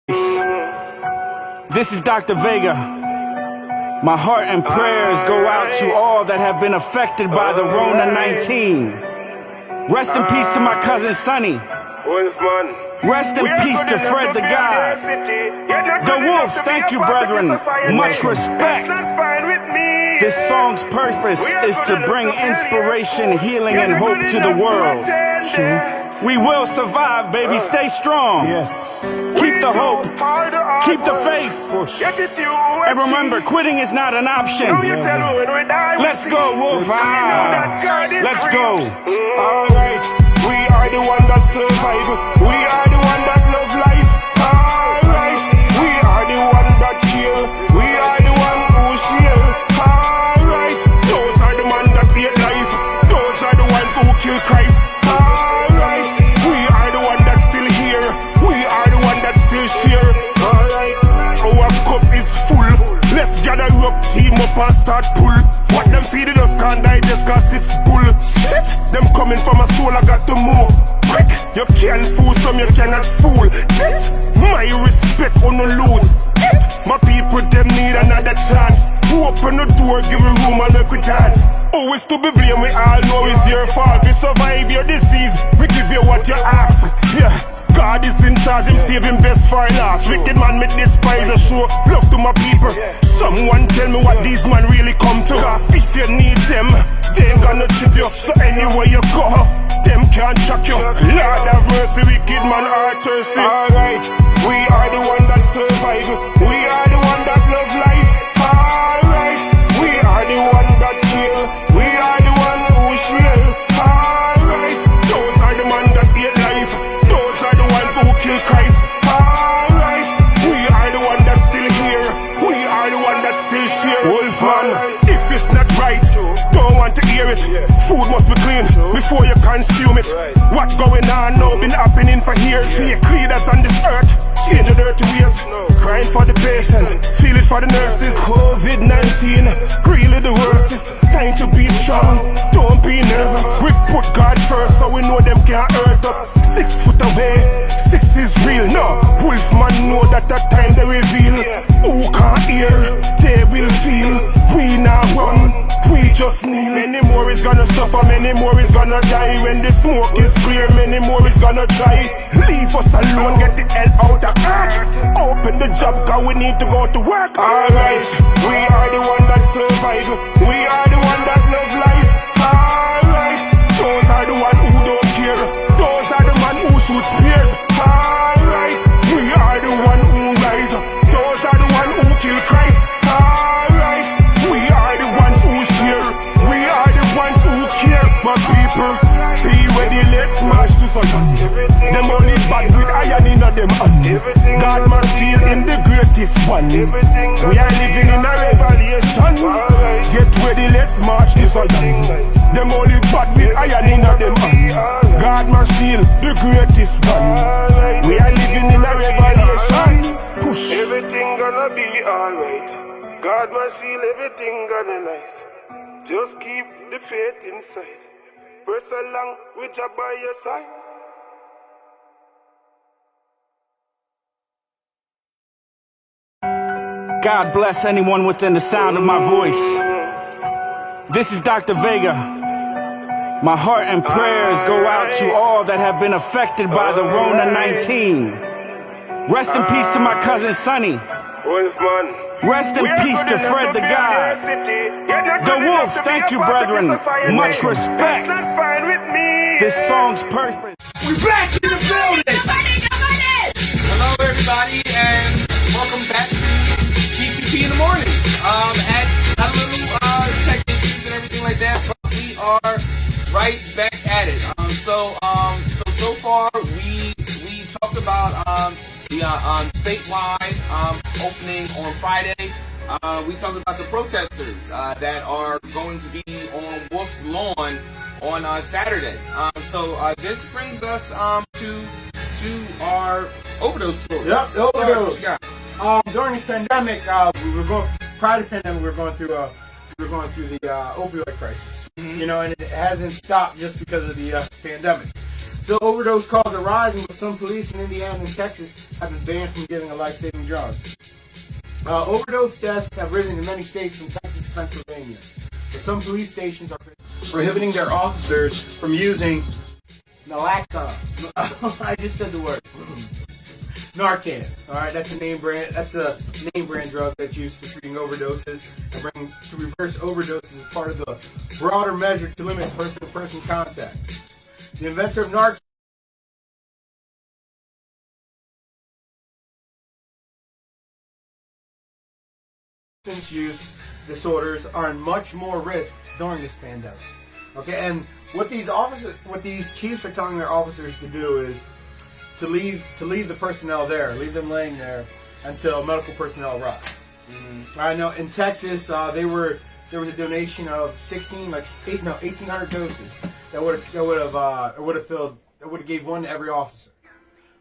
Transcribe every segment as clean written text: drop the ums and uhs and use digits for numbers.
This is Dr. Vega. My heart and prayers go out to all that have been affected by the Rona 19. Rest in peace to my cousin Sonny. Rest in peace to Fred the God. The Wolf, thank you, brethren. Much respect. This song's purpose is to bring inspiration, healing, and hope to the world. We will survive, baby. Stay strong. Keep the hope. Keep the faith. And remember, quitting is not an option. Let's go, Wolf. Let's go. Alright, we are the one that survive. We are the one that love life. Alright, we are the one that care. We are the one who share. Alright, those are the man that hate life. Those are the ones who kill Christ. Alright, we are the one that's still here. We are the one that still share. Alright, our cup is full. Let's gather up, team up and start pull. What them feeding us can't digest cause it's bullshit. Them coming from a soul, I got to move quick. You can't fool some, you cannot fool this. My respect on the lose it. My people, them need another chance. Open the door, give a room and make we dance. Always to be blamed, we all know it's your fault. We survive your disease, we give you what you ask. Yeah, God is in charge, him saving best for last. Wicked man, me despise a show love to my people. Someone tell me what these man really come to. Cause if you need them, they ain't gonna chip you. So anywhere you go, them can't shock you. Lord have mercy, wicked man are thirsty. Alright, we are the one that survive. We are the one that love life. Alright, we are the one that care. We are the one who share. Alright, those are the man that hate life. Those are the ones who kill Christ. Alright, we are the one that's still here. We are the one that still share. Wolf man, if it's not right, don't want to hear it. Food must be clean before you consume it. What going on now been happening for years. Fake leaders on this earth change your dirty ways. Crying for the patient, feel it for the nurses. COVID-19, really the worst. It's time to be strong, don't be nervous. We put God first so we know them can't hurt us. 6 foot away, 6 is real. No, Wolfman know that at time they reveal. Who can't hear, they will feel. We not run, we just kneel. Many more is gonna suffer, many more is gonna die. When the smoke is clear, many more is gonna try. Leave us alone, get the hell out of earth. Open the job, cause we need to go to work. Alright, we are the one that survive. We are the one that love life. Alright, those are the one who don't care. Those are the man who shoot spears. Alright, we are the one who rise. Those are the one who kill Christ. Alright, we are the ones who share. We are the ones who care. My people, be ready, let's march to Zion. Them only bad with iron in them hand. God my shield in the greatest one. We are living in a revelation. Get ready, let's march to Zion. Them only bad with iron in them hand. God my shield, the greatest one. We are living in a revelation. Push. Everything gonna be alright. God my shield, everything gonna nice. Just keep the faith inside. Press along with Jah by your side. God bless anyone within the sound of my voice. This is Dr. Vega. My heart and prayers go out to all that have been affected by the Rona 19. Rest in peace to my cousin Sonny. Rest in peace to Fred the God. The Wolf, thank you, brethren. Much respect. This song's perfect. We back in the building! Hello, everybody, and welcome back to TCP In The Morning. Had a little tech issues and everything like that, but we are right back at it. So far we talked about the statewide opening on Friday. We talked about the protesters that are going to be on Wolf's lawn on Saturday. This brings us to our overdose story. Yep, overdose. During this pandemic, prior to the pandemic, we were going through the opioid crisis. Mm-hmm. You know, and it hasn't stopped just because of the pandemic. So overdose calls are rising, but some police in Indiana and Texas have been banned from giving a life-saving drug. Overdose deaths have risen in many states from Texas to Pennsylvania. But some police stations are prohibiting their officers from using naloxone. I just said the word. Narcan. All right, that's a name brand. That's a name brand drug that's used for treating overdoses and to reverse overdoses as part of the broader measure to limit person-to-person contact. The inventor of Narcan use disorders are in much more risk during this pandemic. Okay, and what these chiefs are telling their officers to do is to leave the personnel there, leave them laying there until medical personnel arrives. Mm-hmm. I know in Texas, there was a donation of 1,800 doses that would have gave one to every officer,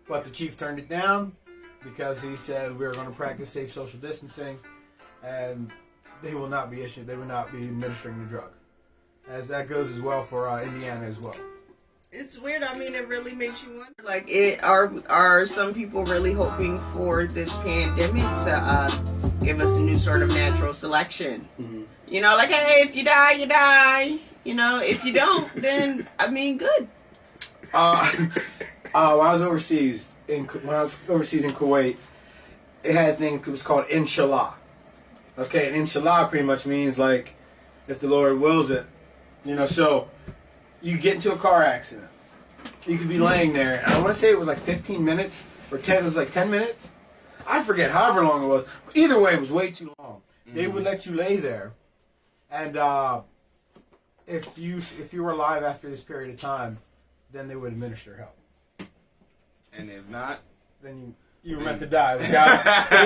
but the chief turned it down because he said we are going to practice safe social distancing, and they will not be administering the drugs. As that goes as well for Indiana as well. It's weird. I mean, it really makes you wonder. Like, are some people really hoping for this pandemic to give us a new sort of natural selection? Mm-hmm. You know, like, hey, if you die, you die. You know, if you don't, then I mean, good. When I was overseas in Kuwait, it had a thing. It was called Inshallah. Okay, and Inshallah pretty much means like, if the Lord wills it. You know, so you get into a car accident. You could be laying there. And I want to say it was like 15 minutes or 10. It was like 10 minutes. I forget however long it was. But either way, it was way too long. Mm-hmm. They would let you lay there, and if you were alive after this period of time, then they would administer help. And if not, then you were meant to die.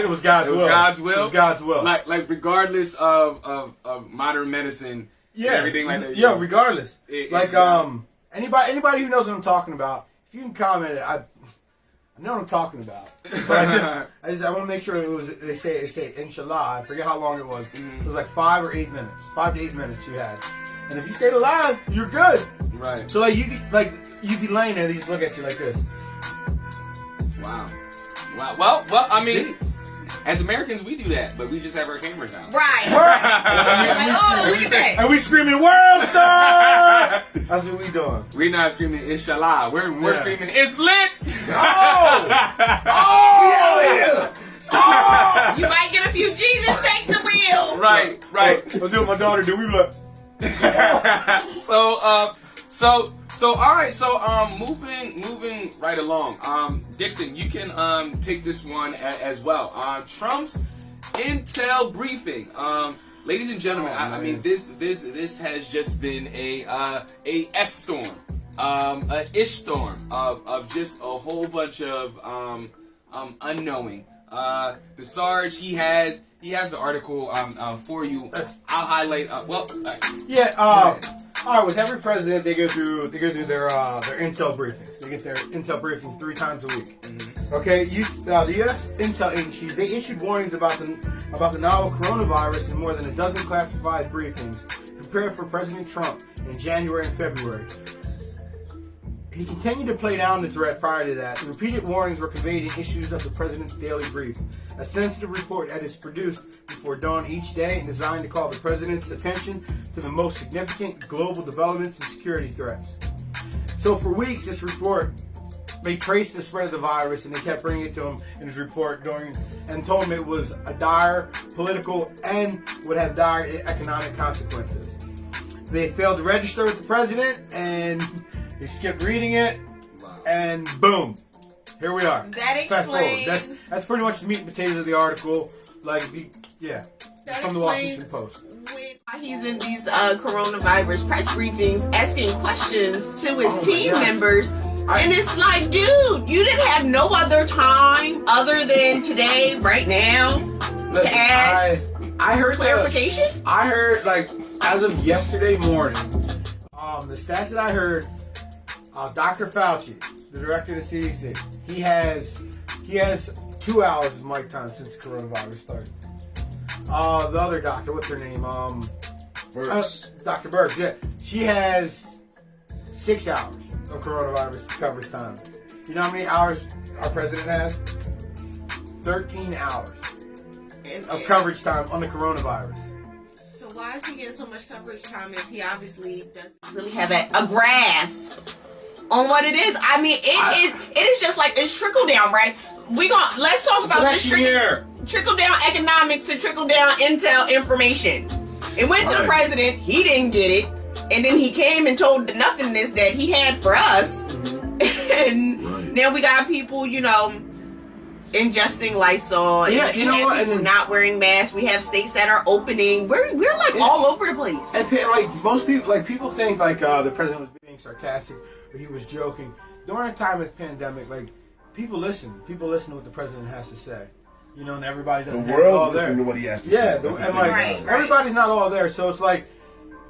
It was God's will. God's will. It was God's will. Like regardless of modern medicine. Yeah, and everything like that. Yeah, regardless. Anybody who knows what I'm talking about, if you can comment, I know what I'm talking about. But I want to make sure it was. They say inshallah. I forget how long it was. Mm-hmm. It was like 5 or 8 minutes. 5 to 8 minutes you had, and if you stayed alive, you're good. Right. So you'd be laying there. They just look at you like this. Wow. Well. I mean. As Americans, we do that, but we just have our cameras out. Right. And we screaming, "World Star!" That's what we doing. We're not screaming Inshallah. We're screaming, "It's lit!" Oh! Oh! You might get a few Jesus take the wheel. Right. I'll do what my daughter do. We like. So all right. So moving right along. Dixon, you can take this one as well. Trump's intel briefing. Ladies and gentlemen, I mean this has just been a S storm, a ish storm of just a whole bunch of unknowing. The Sarge he has the article for you. I'll highlight. All right. With every president, they go through their intel briefings. They get their intel briefings 3 times a week. Mm-hmm. Okay. The U.S. intel agencies, they issued warnings about the novel coronavirus in more than a dozen classified briefings prepared for President Trump in January and February. He continued to play down the threat prior to that. Repeated warnings were conveyed in issues of the president's daily brief, a sensitive report that is produced before dawn each day and designed to call the president's attention to the most significant global developments and security threats. So for weeks, this report, they traced the spread of the virus and they kept bringing it to him in his report and told him it was a dire political and would have dire economic consequences. They failed to register with the president and they skipped reading it, and boom, here we are. That explains. Fast forward. That's pretty much the meat and potatoes of the article. From the Washington Post. When he's in these coronavirus press briefings, asking questions to his team members, and it's like, dude, you didn't have no other time other than today, right now, to ask I heard clarification. I heard as of yesterday morning, the stats that I heard. Dr. Fauci, the director of the CDC, he has 2 hours of mic time since the coronavirus started. The other doctor, what's her name? Burks. Dr. Burks, yeah. She has 6 hours of coronavirus coverage time. You know how many hours our president has? 13 hours of coverage time on the coronavirus. So why is he getting so much coverage time if he obviously doesn't really have a grasp on what it is? I mean, it is just like it's trickle down, right? Let's talk about this trickle down economics to trickle down intel information. It went to the president, he didn't get it, and then he came and told the nothingness that he had for us. And now we got people, ingesting Lysol. Yeah, and people not wearing masks. We have states that are opening. We're like all over the place. And like most people, people think like the president was being sarcastic or he was joking. During a time of pandemic, like people listen. People listen to what the president has to say. And everybody doesn't. The world listens to what he has to say. Yeah, and like everybody's not all there. So it's like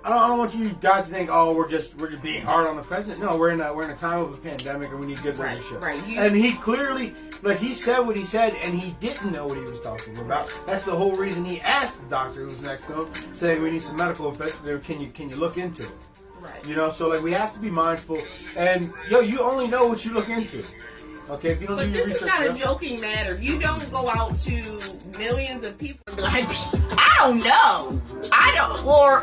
I don't want you guys to think, oh, we're just being hard on the president. No, we're in a time of a pandemic and we need good leadership. Right. And he clearly, he said what he said, and he didn't know what he was talking about. That's the whole reason he asked the doctor who was next to him, saying we need some medical there. Can you look into it? Right. So we have to be mindful. And you only know what you look into. Okay, if you don't do your research. But this is not a joking matter. You don't go out to millions of people and be like, I don't know.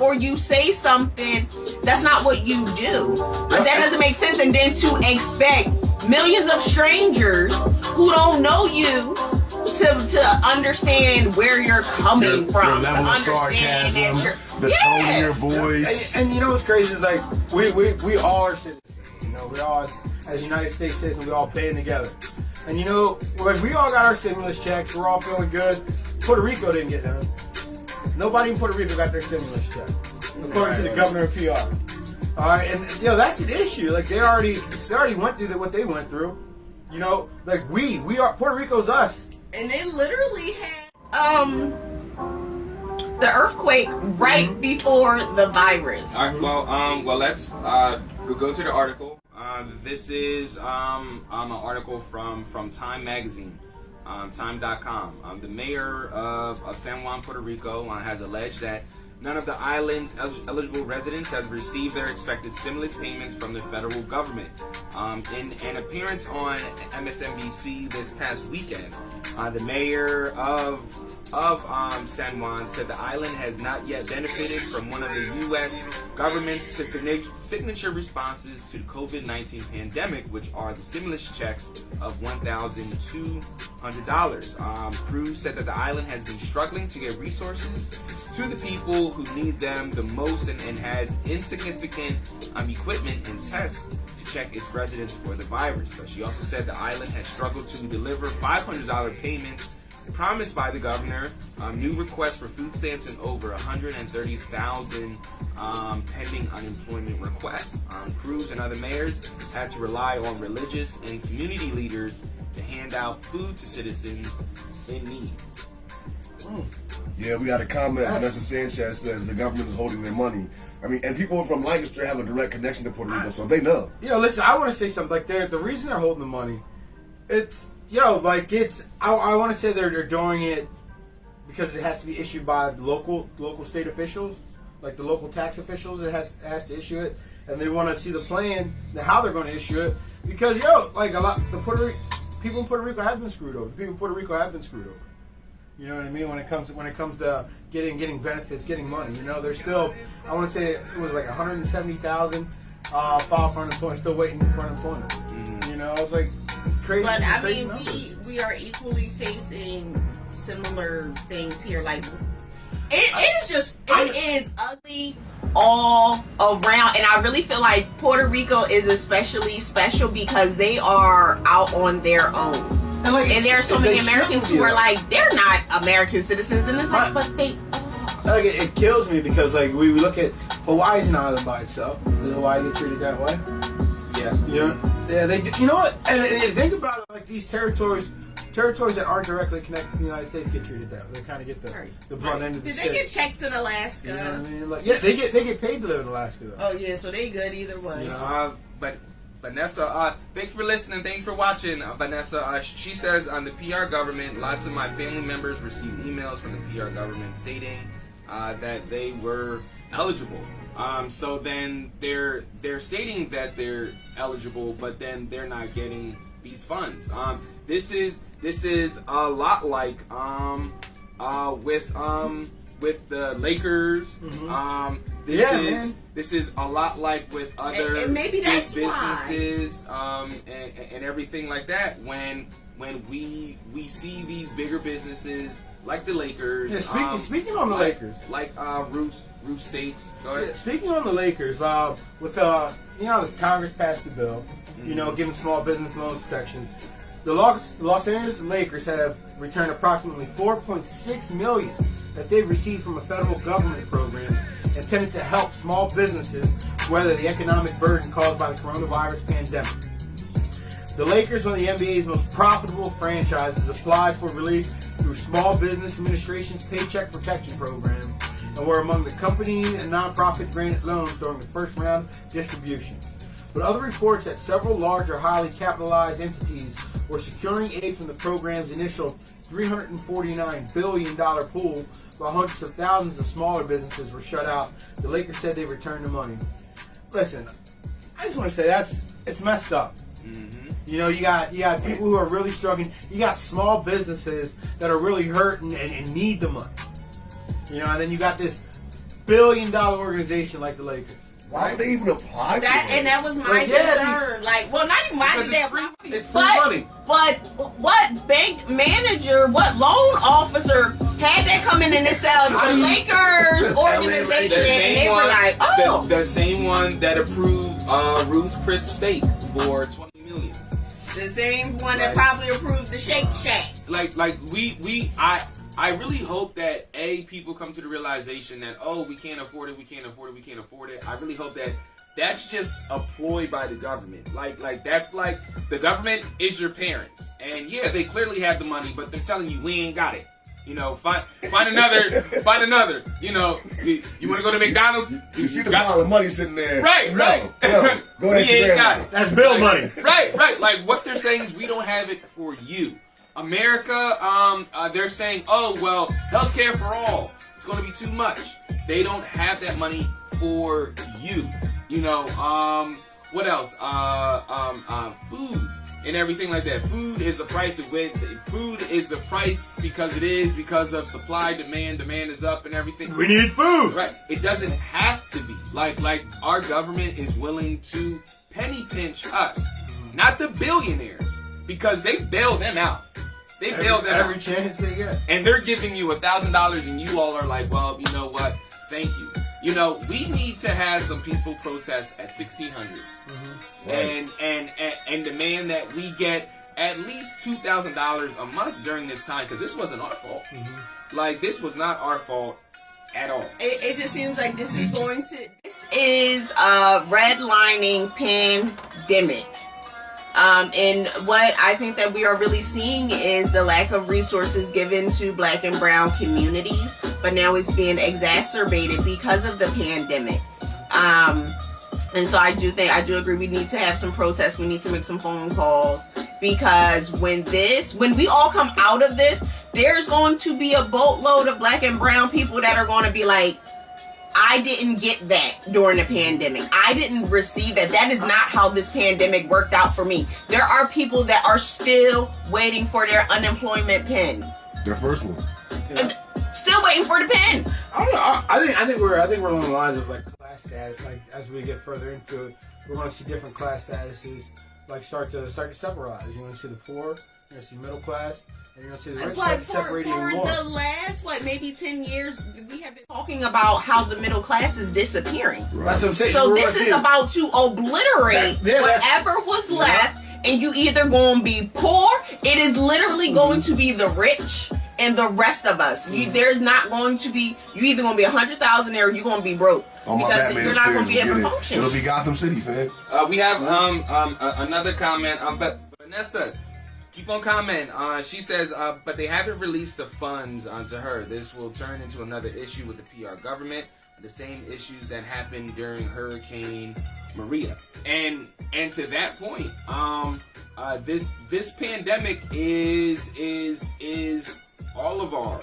Or you say something that's not what you do. But that doesn't make sense. And then to expect millions of strangers who don't know you to understand where you're coming from. Your level of sarcasm, the tone of your voice. And what's crazy is we all are citizens. We all, as United States citizens, we all paying together. And we all got our stimulus checks. We're all feeling good. Puerto Rico didn't get none. Nobody in Puerto Rico got their stimulus check, according to the governor of PR. All right, and that's an issue. Like they already went through what they went through. We are Puerto Rico's us. And they literally had the earthquake right before the virus. All right, well, let's go to the article. This is an article from Time Magazine, Time.com. The mayor of San Juan, Puerto Rico, has alleged that none of the island's eligible residents has received their expected stimulus payments from the federal government. In an appearance on MSNBC this past weekend, the mayor of San Juan said the island has not yet benefited from one of the U.S. government's signature responses to the COVID-19 pandemic, which are the stimulus checks of $1,200. Cruz said that the island has been struggling to get resources to the people who need them the most and has insignificant equipment and tests to check its residents for the virus. But she also said the island has struggled to deliver $500 payments promised by the governor, new requests for food stamps, and over 130,000 pending unemployment requests. Cruz and other mayors had to rely on religious and community leaders to hand out food to citizens in need. Yeah, we got a comment. Vanessa Sanchez says the government is holding their money. I mean, and people from Lancaster have a direct connection to Puerto Rico, so they know. Listen, I want to say something. The reason they're holding the money, I want to say they're doing it because it has to be issued by the local state officials, like the local tax officials. It has to issue it, and they want to see the plan, how they're going to issue it, because people in Puerto Rico have been screwed over. The people in Puerto Rico have been screwed over. You know what I mean? When it comes to getting benefits, getting money. There's still, I want to say it was like 170,000 filed for unemployment, still waiting for unemployment. It's like it's crazy. But we are equally facing similar things here. Like it is ugly all around, and I really feel like Puerto Rico is especially special because they are out on their own. And there are so many Americans who are like, they're not American citizens, and it's like, but they are. It kills me because we look at Hawaii's an island by itself. Does Hawaii get treated that way? Yes. Yeah, they do. You know what? And think about it, these territories that aren't directly connected to the United States get treated that way. They kind of get the blunt end of the stick. Did they get checks in Alaska? You know what I mean? They get paid to live in Alaska though. Oh yeah, so they good either way. But Vanessa, thanks for listening. Thanks for watching. Vanessa, she says on the PR government, lots of my family members received emails from the PR government stating that they were eligible. So then they're stating that they're eligible, but then they're not getting these funds. This is a lot like with the Lakers. This is a lot like with other and maybe that's big businesses and everything like that. When we see these bigger businesses like the Lakers. Yeah, speaking on the Lakers, like Roof States. Go ahead. Yeah, speaking on the Lakers, with the Congress passed the bill, giving small business loans protections. The Los Angeles Lakers have returned approximately $4.6 million that they've received from a federal government program intended to help small businesses weather the economic burden caused by the coronavirus pandemic. The Lakers, one of the NBA's most profitable franchises, applied for relief through Small Business Administration's Paycheck Protection Program and were among the company and nonprofit granted loans during the first round distribution. But other reports that several larger, highly capitalized entities were securing aid from the program's initial $349 billion pool, while hundreds of thousands of smaller businesses were shut out. The Lakers said they returned the money. Listen, I just want to say it's messed up. Mm-hmm. You got people who are really struggling. You got small businesses that are really hurting and need the money. And then you got this billion-dollar organization like the Lakers. Why would they even apply for that? And that was my concern. Not even why did they apply? It's free money. But what bank manager, what loan officer had that coming in and sell the Lakers organization? And they were like, oh. The same one that approved Ruth Chris State for $20 million. The same one that probably approved the Shake Shack. I really hope that people come to the realization that we can't afford it. I really hope that that's just a ploy by the government. That's like the government is your parents, and yeah, they clearly have the money, but they're telling you we ain't got it. Find another. You want to go to McDonald's? You see the pile of money sitting there. Right. No, go ahead. We ain't got it. That's bill money. Right. Like what they're saying is we don't have it for you. America, they're saying, healthcare for all. It's going to be too much. They don't have that money for you. What else? Food and everything like that. Food is the price of it. Food is the price because of supply, demand. Demand is up and everything. We need food. Right. It doesn't have to be. Like our government is willing to penny pinch us, not the billionaires, because they bail them out. They bail them every out. chance they get. And they're giving you $1,000 and you all are like, well, you know what? Thank you. We need to have some peaceful protests at 1600 and demand that we get at least $2,000 a month during this time, because this wasn't our fault. This was not our fault at all. It just seems like this is redlining pandemic. And what I think that we are really seeing is the lack of resources given to Black and brown communities, but now it's being exacerbated because of the pandemic. And so I do agree we need to have some protests. We need to make some phone calls, because when we all come out of this, there's going to be a boatload of Black and brown people that are going to be like, I didn't get that during the pandemic. I didn't receive that. That is not how this pandemic worked out for me. There are people that are still waiting for their unemployment pin. Their first one. Yeah. Still waiting for the pin. I don't know. I think we're along the lines of class status. As we get further into it, we're going to see different class statuses start to separate. You're going to see the poor. You're going to see middle class. And you're going to see the rich start separating more. For the last, maybe 10 years, we have been talking about how the middle class is disappearing. Right. That's what I'm saying. So this is about to obliterate whatever was left, and you either going to be poor, it is literally going to be the rich and the rest of us. There's not going to be, you're either going to be 100,000 or you're going to be broke. Oh, my because Batman you're not going to be spirit, able to function. It'll be Gotham City, fam. We have another comment. But Vanessa, keep on commenting. She says, but they haven't released the funds to her. This will turn into another issue with the PR government. The same issues that happened during Hurricane Maria. And to that point, this pandemic is all of our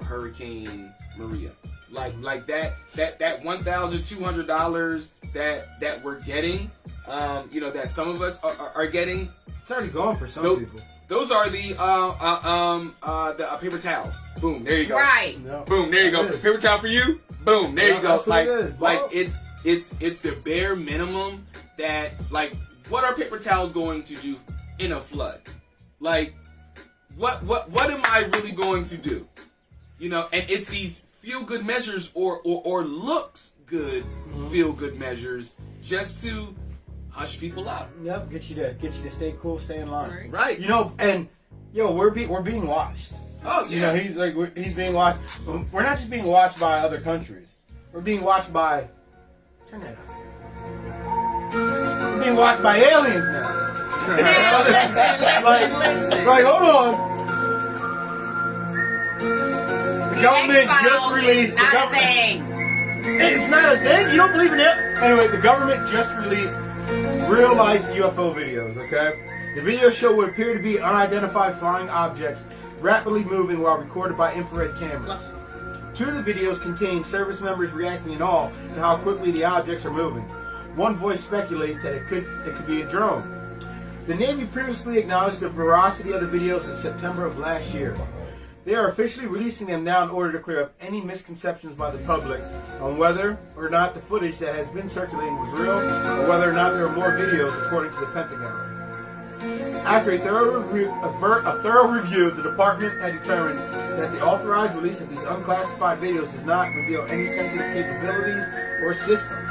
Hurricane Maria. Like that $1,200 that we're getting, that some of us are getting. It's already gone for some people. Those are the paper towels. Boom, there you go. Right. No. Boom, there you go. Paper towel for you. Boom, there you go. That's what it is, bro. It's the bare minimum that, like, what are paper towels going to do in a flood? Like, what am I really going to do? And it's these feel good measures or looks good feel good measures just to hush people up. Yep, get you to stay cool, stay in line. Right. And we're being watched. Oh yeah. He's being watched. We're not just being watched by other countries. We're being watched by. Turn that up. We're being watched by aliens now. Listen. Like, hold on. The government just released. Not a thing. It's not a thing. You don't believe in it. Anyway, the government just released real life UFO videos. Okay, the videos show what appear to be unidentified flying objects rapidly moving while recorded by infrared cameras. Two of the videos contain service members reacting in awe at how quickly the objects are moving. One voice speculates that it could be a drone. The Navy previously acknowledged the veracity of the videos in September of last year. They are officially releasing them now in order to clear up any misconceptions by the public on whether or not the footage that has been circulating was real, or whether or not there are more videos, according to the Pentagon. After a thorough review, the department had determined that the authorized release of these unclassified videos does not reveal any sensitive capabilities or systems.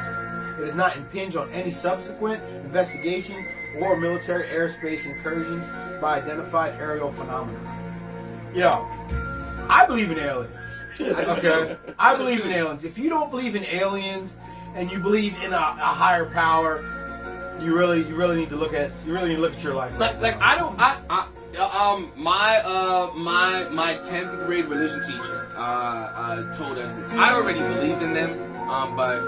It does not impinge on any subsequent investigation or military airspace incursions by identified aerial phenomena. Yo, I believe in aliens. Okay, I believe in aliens. If you don't believe in aliens and you believe in a higher power, you really need to look at your life. My 10th grade religion teacher told us this. I already believed in them, but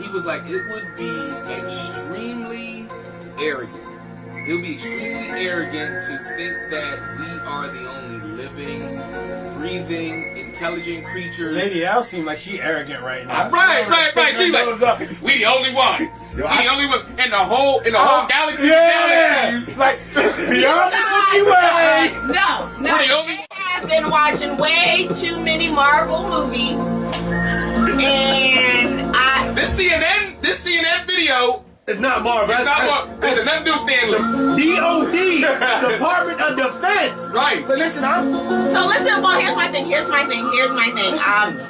he was like, it would be extremely arrogant. It would be extremely arrogant to think that we are the only living, breathing, intelligent creatures. Lady L seems like she arrogant right now. Right. She's like, we the only ones. We the only ones in the whole galaxy. Galaxies. Like beyond the Milky Way. No. We're the only I have been watching way too many Marvel movies, and this CNN video. It's not Marvel. It's not Marvel. It's nothing to do with Stanley. DOD, Department of Defense. Right. But listen, well, here's my thing.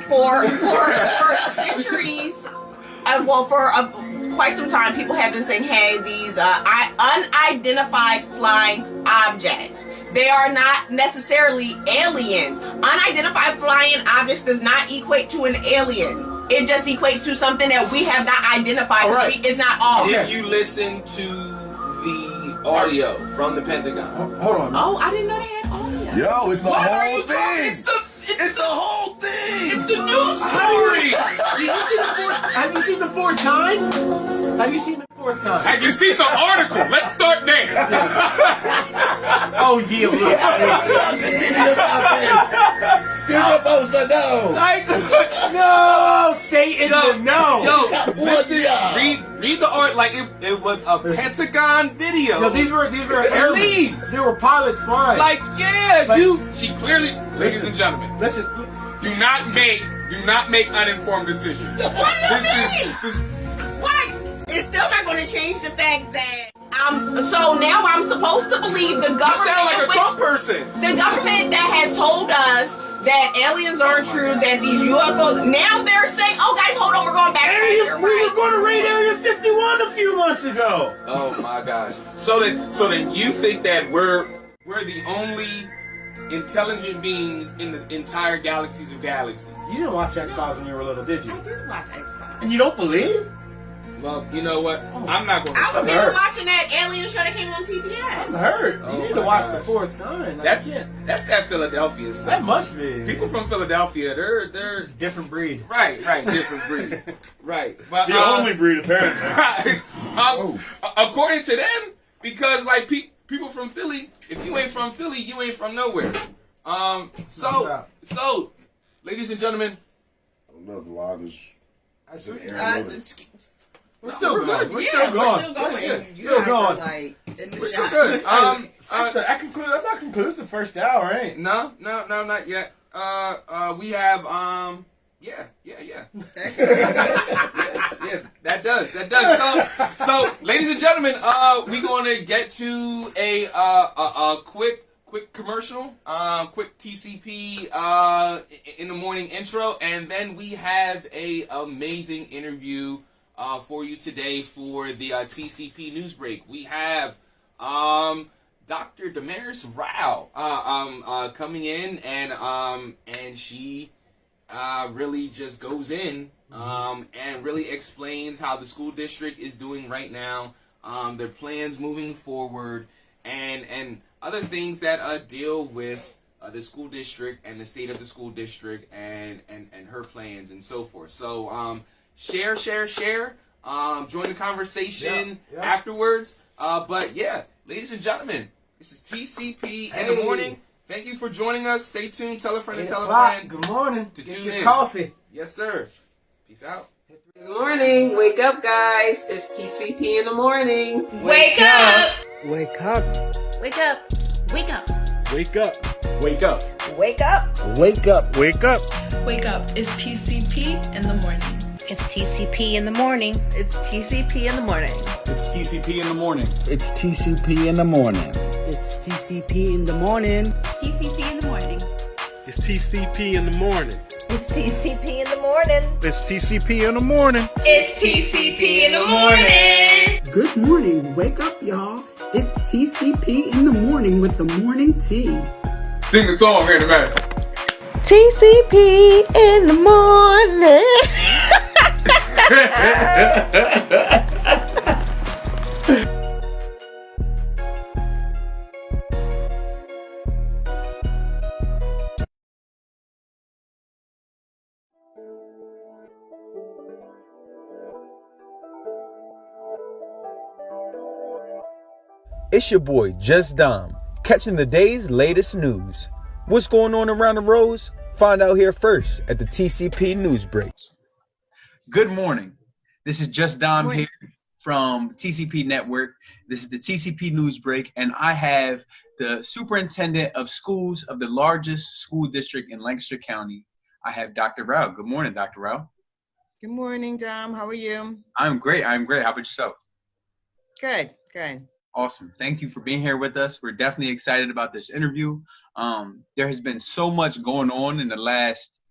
For centuries, for quite some time, people have been saying, hey, these unidentified flying objects, they are not necessarily aliens. Unidentified flying objects does not equate to an alien. It just equates to something that we have not identified. Right. It's not all. Did you listen to the audio from the Pentagon? hold on. Oh, I didn't know they had audio. Yo, it's the whole thing. It's the whole thing. It's the news story. Have you seen the fourth kind? Have you seen the fourth kind? Have you seen the article? Let's start there. Oh yeah. You're supposed to know. No, stay in the know. Read the art like it was a Pentagon video. No, these were airmen. They were pilots flying. She clearly, ladies and gentlemen, listen. do not make uninformed decisions. What do you mean? What? It's still not going to change the fact that so now I'm supposed to believe the government. You sound like a Trump person. The government that has told us that aliens aren't true, that these UFOs. Now they're saying, "Oh, guys, hold on, we're going back." We were going to raid Area 51 a few months ago. Oh my gosh! So then you think that we're the only intelligent beings in the entire galaxies of galaxies? You didn't watch X-Files when you were little, did you? I did watch X-Files. And you don't believe? Well, you know what? I'm not going to. I was even watching that alien show that came on TBS. I'm hurt. You need to watch the fourth kind. That's that Philadelphia stuff. That must be. People from Philadelphia, they're different breed. Right, different breed. Right. But, the only breed, apparently. Right. According to them, because like people from Philly, if you ain't from Philly, you ain't from nowhere. So, ladies and gentlemen, No, the live is. That's Is it. it airing? We're still going. We're Yeah, still going. we're still going. Yeah, You still guys are, going. like, in the We're shop. still good. I'm not concluded. It's the first hour, ain't? No, not yet. We have yeah. Yeah, that does. So, ladies and gentlemen, we're gonna get to a quick commercial, quick TCP in the morning intro, and then we have a amazing interview for you today for the TCP news break. We have Dr. Damaris Rao coming in, and she really just goes in and really explains how the school district is doing right now, their plans moving forward, and other things that deal with the school district and the state of the school district and her plans and so forth. So share. Join the conversation afterwards. But yeah, ladies and gentlemen, this is TCP in the morning. Thank you for joining us. Stay tuned. Tell a friend and tell a friend. Good morning. To Get tune your in. coffee. Yes, sir. Peace out. Good morning. Wake up, guys. It's TCP in the morning. Wake up! Wake up. Wake up! Wake up! Wake up. Wake up. Wake up! Wake up. Wake up. Wake up. It's TCP in the morning. It's TCP in the morning. It's TCP in the morning. It's TCP in the morning. It's TCP in the morning. It's TCP in the morning. TCP in the morning. It's TCP in the morning. It's TCP in the morning. It's TCP in the morning. It's TCP in the morning. Good morning. Wake up, y'all. It's TCP in the morning with the morning tea. Sing the song here in a minute. TCP in the morning. It's your boy, Just Dom, catching the day's latest news. What's going on around the roads? Find out here first at the TCP News Break. Good morning. This is Just Dom here from TCP Network. This is the TCP News Break, and I have the Superintendent of Schools of the largest school district in Lancaster County. I have Dr. Rao. Good morning, Dr. Rao. Good morning, Dom. How are you? I'm great. How about yourself? Good. Awesome. Thank you for being here with us. We're definitely excited about this interview. There has been so much going on in the last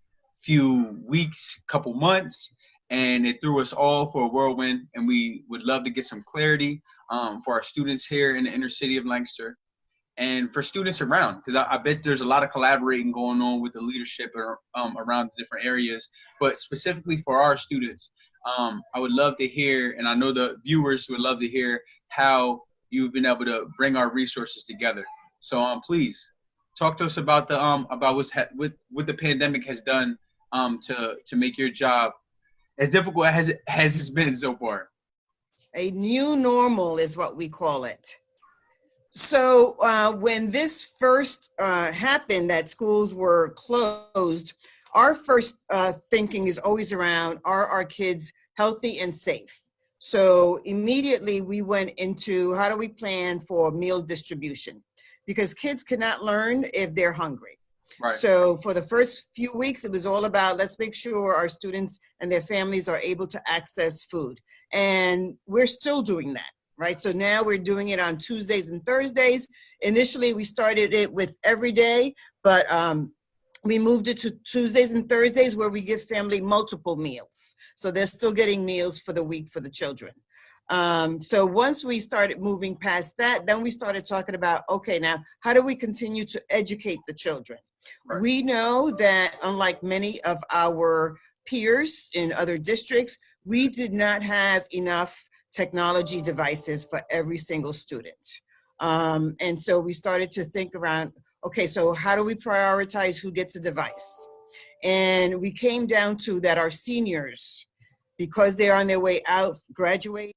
few weeks, couple months, and it threw us all for a whirlwind, and we would love to get some clarity for our students here in the inner city of Lancaster and for students around, because I bet there's a lot of collaborating going on with the leadership around the different areas, but specifically for our students, I would love to hear, and I know the viewers would love to hear how you've been able to bring our resources together. So please talk to us about the about what the pandemic has done to make your job as difficult as it's been so far. A new normal is what we call it. So when this first happened, that schools were closed, our first thinking is always around, are our kids healthy and safe? So immediately we went into how do we plan for meal distribution? Because kids cannot learn if they're hungry. Right. So for the first few weeks, it was all about let's make sure our students and their families are able to access food. And we're still doing that, right? So now we're doing it on Tuesdays and Thursdays. Initially, we started it with every day, but we moved it to Tuesdays and Thursdays where we give family multiple meals. So they're still getting meals for the week for the children. So once we started moving past that, then we started talking about, okay, now how do we continue to educate the children? Right. We know that unlike many of our peers in other districts, we did not have enough technology devices for every single student. And so we started to think around, okay, so how do we prioritize who gets a device? And we came down to that our seniors, because they're on their way out, graduate,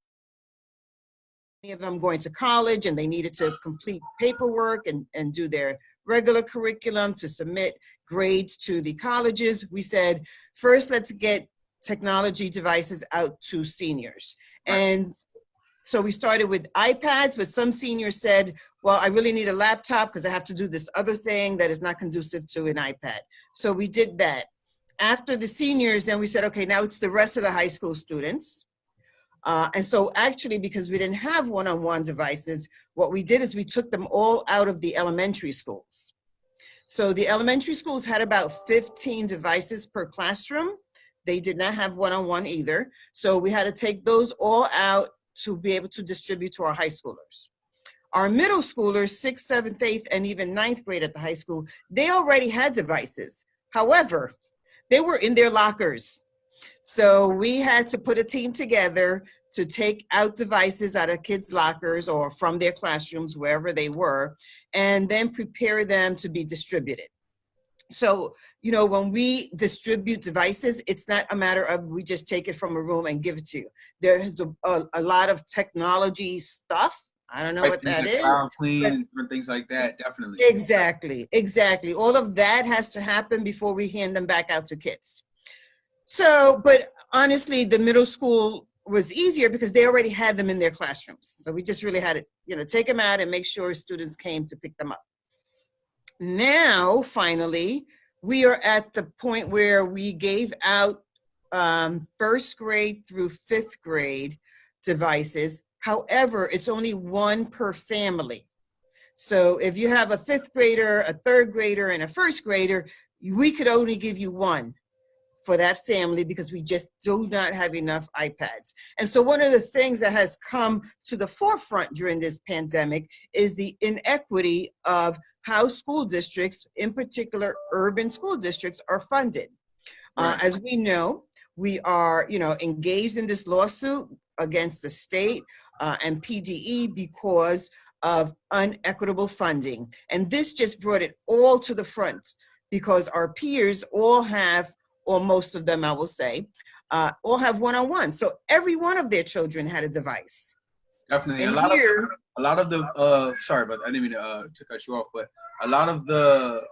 many of them going to college and they needed to complete paperwork and do their regular curriculum, to submit grades to the colleges, we said, first, let's get technology devices out to seniors. And so we started with iPads, but some seniors said, well, I really need a laptop because I have to do this other thing that is not conducive to an iPad. So we did that. After the seniors, then we said, okay, now it's the rest of the high school students. And so actually, because we didn't have one-on-one devices, what we did is we took them all out of the elementary schools. So the elementary schools had about 15 devices per classroom. They did not have one-on-one either. So we had to take those all out to be able to distribute to our high schoolers. Our middle schoolers, 6th, 7th, 8th, and even 9th grade at the high school, they already had devices. However, they were in their lockers. So we had to put a team together to take out devices out of kids' lockers or from their classrooms, wherever they were, and then prepare them to be distributed. So, you know, when we distribute devices, it's not a matter of we just take it from a room and give it to you. There's a lot of technology stuff. I don't know what that is. Cloud clean and things like that, definitely. Exactly. All of that has to happen before we hand them back out to kids. So, but honestly, the middle school was easier because they already had them in their classrooms. So we just really had to, you know, take them out and make sure students came to pick them up. Now, finally, we are at the point where we gave out 1st grade through 5th grade devices. However, it's only one per family. So if you have a 5th grader, a 3rd grader, and a 1st grader, we could only give you one for that family because we just do not have enough iPads. And so one of the things that has come to the forefront during this pandemic is the inequity of how school districts, in particular urban school districts, are funded. As we know, we are, you know, engaged in this lawsuit against the state and PDE because of unequitable funding. And this just brought it all to the front because our peers all have, or most of them, I will say, all have one-on-one. So every one of their children had a device. Definitely. And A lot of the, sorry, but I didn't mean to cut you off, but a lot of the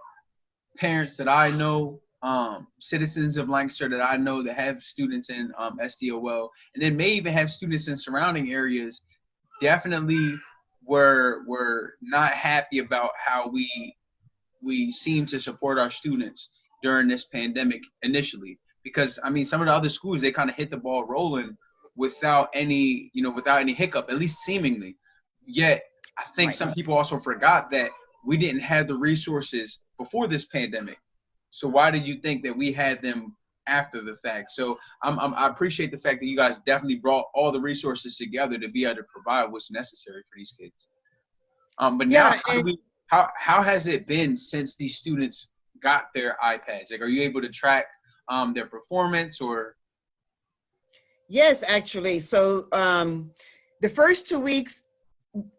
parents that I know, citizens of Lancaster that I know that have students in SDOL, and then may even have students in surrounding areas, definitely were not happy about how we seem to support our students during this pandemic initially. Because I mean, some of the other schools, they kind of hit the ball rolling without any hiccup, at least seemingly. Yet I think some people also forgot that we didn't have the resources before this pandemic. So why do you think that we had them after the fact? So I appreciate the fact that you guys definitely brought all the resources together to be able to provide what's necessary for these kids. But now, how has it been since these students got their iPads? Like, are you able to track their performance or? Yes, actually. So the first 2 weeks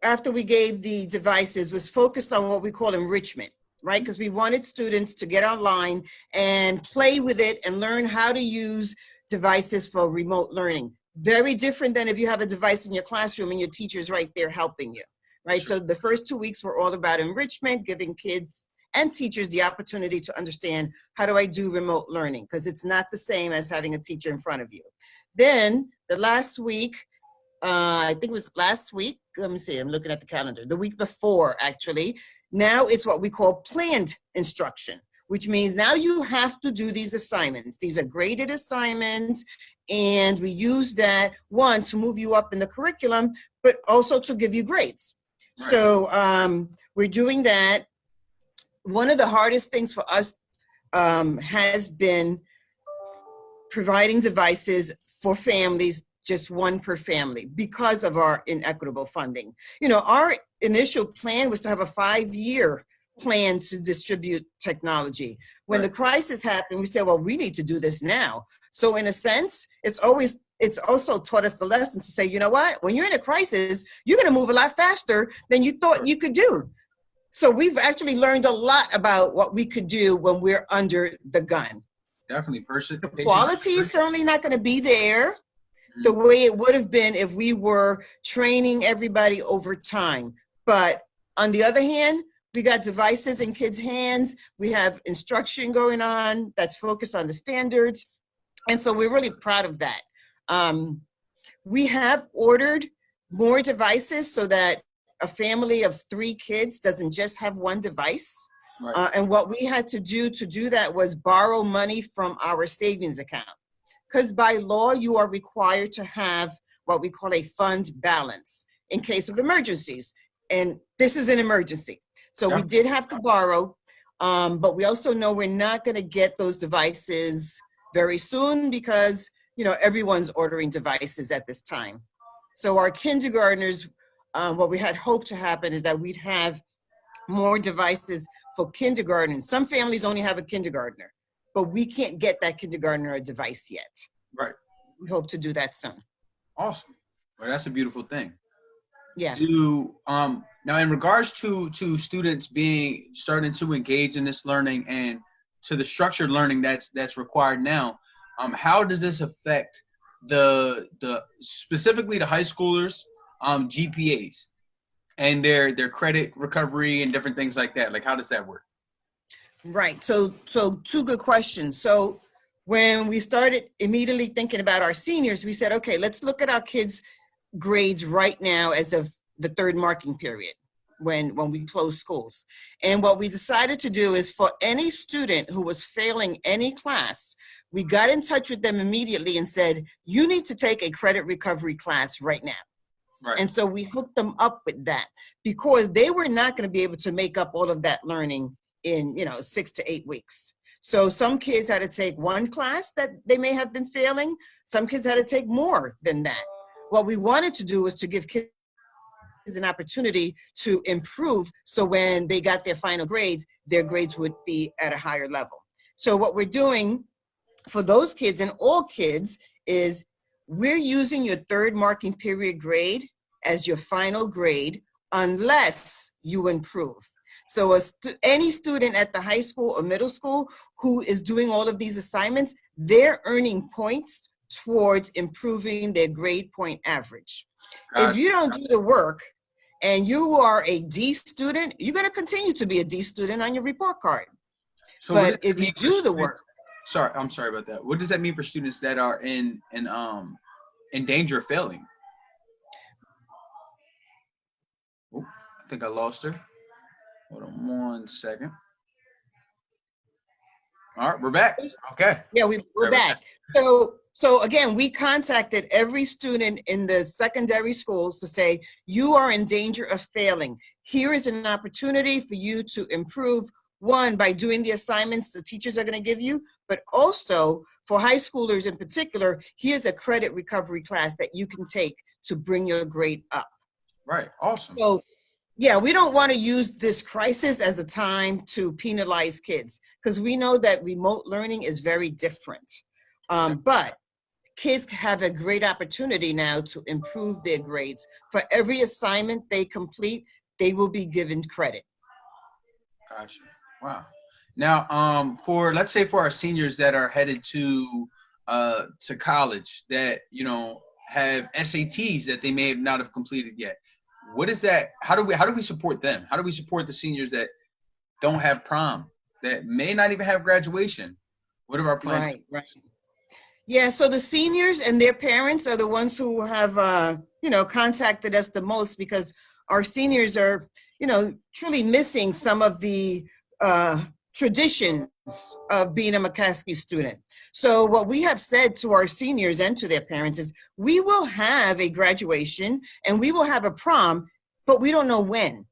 after we gave the devices was focused on what we call enrichment, right? Because we wanted students to get online and play with it and learn how to use devices for remote learning. Very different than if you have a device in your classroom and your teacher's right there helping you, right? So the first 2 weeks were all about enrichment, giving kids and teachers the opportunity to understand, how do I do remote learning? Because it's not the same as having a teacher in front of you. Then the last week, I think it was last week, let me see, I'm looking at the calendar, the week before actually, now it's what we call planned instruction, which means now you have to do these assignments. These are graded assignments, and we use that, one, to move you up in the curriculum, but also to give you grades. Right. So we're doing that. One of the hardest things for us has been providing devices for families, just one per family, because of our inequitable funding. You know, our initial plan was to have a 5-year plan to distribute technology. When the crisis happened, we said, well, we need to do this now. So in a sense, it's also taught us the lesson to say, you know what, when you're in a crisis, you're gonna move a lot faster than you thought you could do. So we've actually learned a lot about what we could do when we're under the gun. Definitely. The quality is certainly not gonna be there the way it would have been if we were training everybody over time. But on the other hand, we got devices in kids' hands. We have instruction going on that's focused on the standards. And so we're really proud of that. We have ordered more devices so that a family of 3 kids doesn't just have one device. Right. And what we had to do that was borrow money from our savings account. Because by law, you are required to have what we call a fund balance in case of emergencies. And this is an emergency. So we did have to borrow, but we also know we're not going to get those devices very soon because, you know, everyone's ordering devices at this time. So our kindergartners, what we had hoped to happen is that we'd have more devices for kindergarten. Some families only have a kindergartner, but we can't get that kindergartner a device yet. Right. We hope to do that soon. Awesome. Well, that's a beautiful thing. Yeah. Now in regards to students starting to engage in this learning and to the structured learning that's required now, how does this affect the specifically the high schoolers GPAs and their credit recovery and different things like that? Like, how does that work? Right. So 2 good questions. So when we started immediately thinking about our seniors, we said, okay, let's look at our kids' grades right now as of the 3rd marking period when we closed schools. And what we decided to do is for any student who was failing any class, we got in touch with them immediately and said, you need to take a credit recovery class right now. Right. And so we hooked them up with that because they were not going to be able to make up all of that learning in, 6 to 8 weeks. So some kids had to take 1 class that they may have been failing. Some kids had to take more than that. What we wanted to do was to give kids an opportunity to improve so when they got their final grades, their grades would be at a higher level. So what we're doing for those kids and all kids is we're using your 3rd marking period grade as your final grade unless you improve. So any student at the high school or middle school who is doing all of these assignments, they're earning points towards improving their grade point average. If you don't do the work and you are a D student, you're going to continue to be a D student on your report card. So but if you do the work. I'm sorry about that. What does that mean for students that are in danger of failing? Oh, I think I lost her. Hold on 1 second. All right, we're back. Okay. Yeah, we're back. So again, we contacted every student in the secondary schools to say, you are in danger of failing. Here is an opportunity for you to improve, 1, by doing the assignments the teachers are going to give you, but also for high schoolers in particular, here's a credit recovery class that you can take to bring your grade up. Right, awesome. So yeah, we don't want to use this crisis as a time to penalize kids because we know that remote learning is very different. But kids have a great opportunity now to improve their grades. For every assignment they complete, they will be given credit. Gotcha. Wow. Now, let's say for our seniors that are headed to college that have SATs that they may not have completed yet. What is that? How do we support them? How do we support the seniors that don't have prom, that may not even have graduation? What are our plans? Right. Yeah, so the seniors and their parents are the ones who have, contacted us the most because our seniors are, truly missing some of the traditions of being a McCaskey student. So what we have said to our seniors and to their parents is we will have a graduation and we will have a prom, but we don't know when,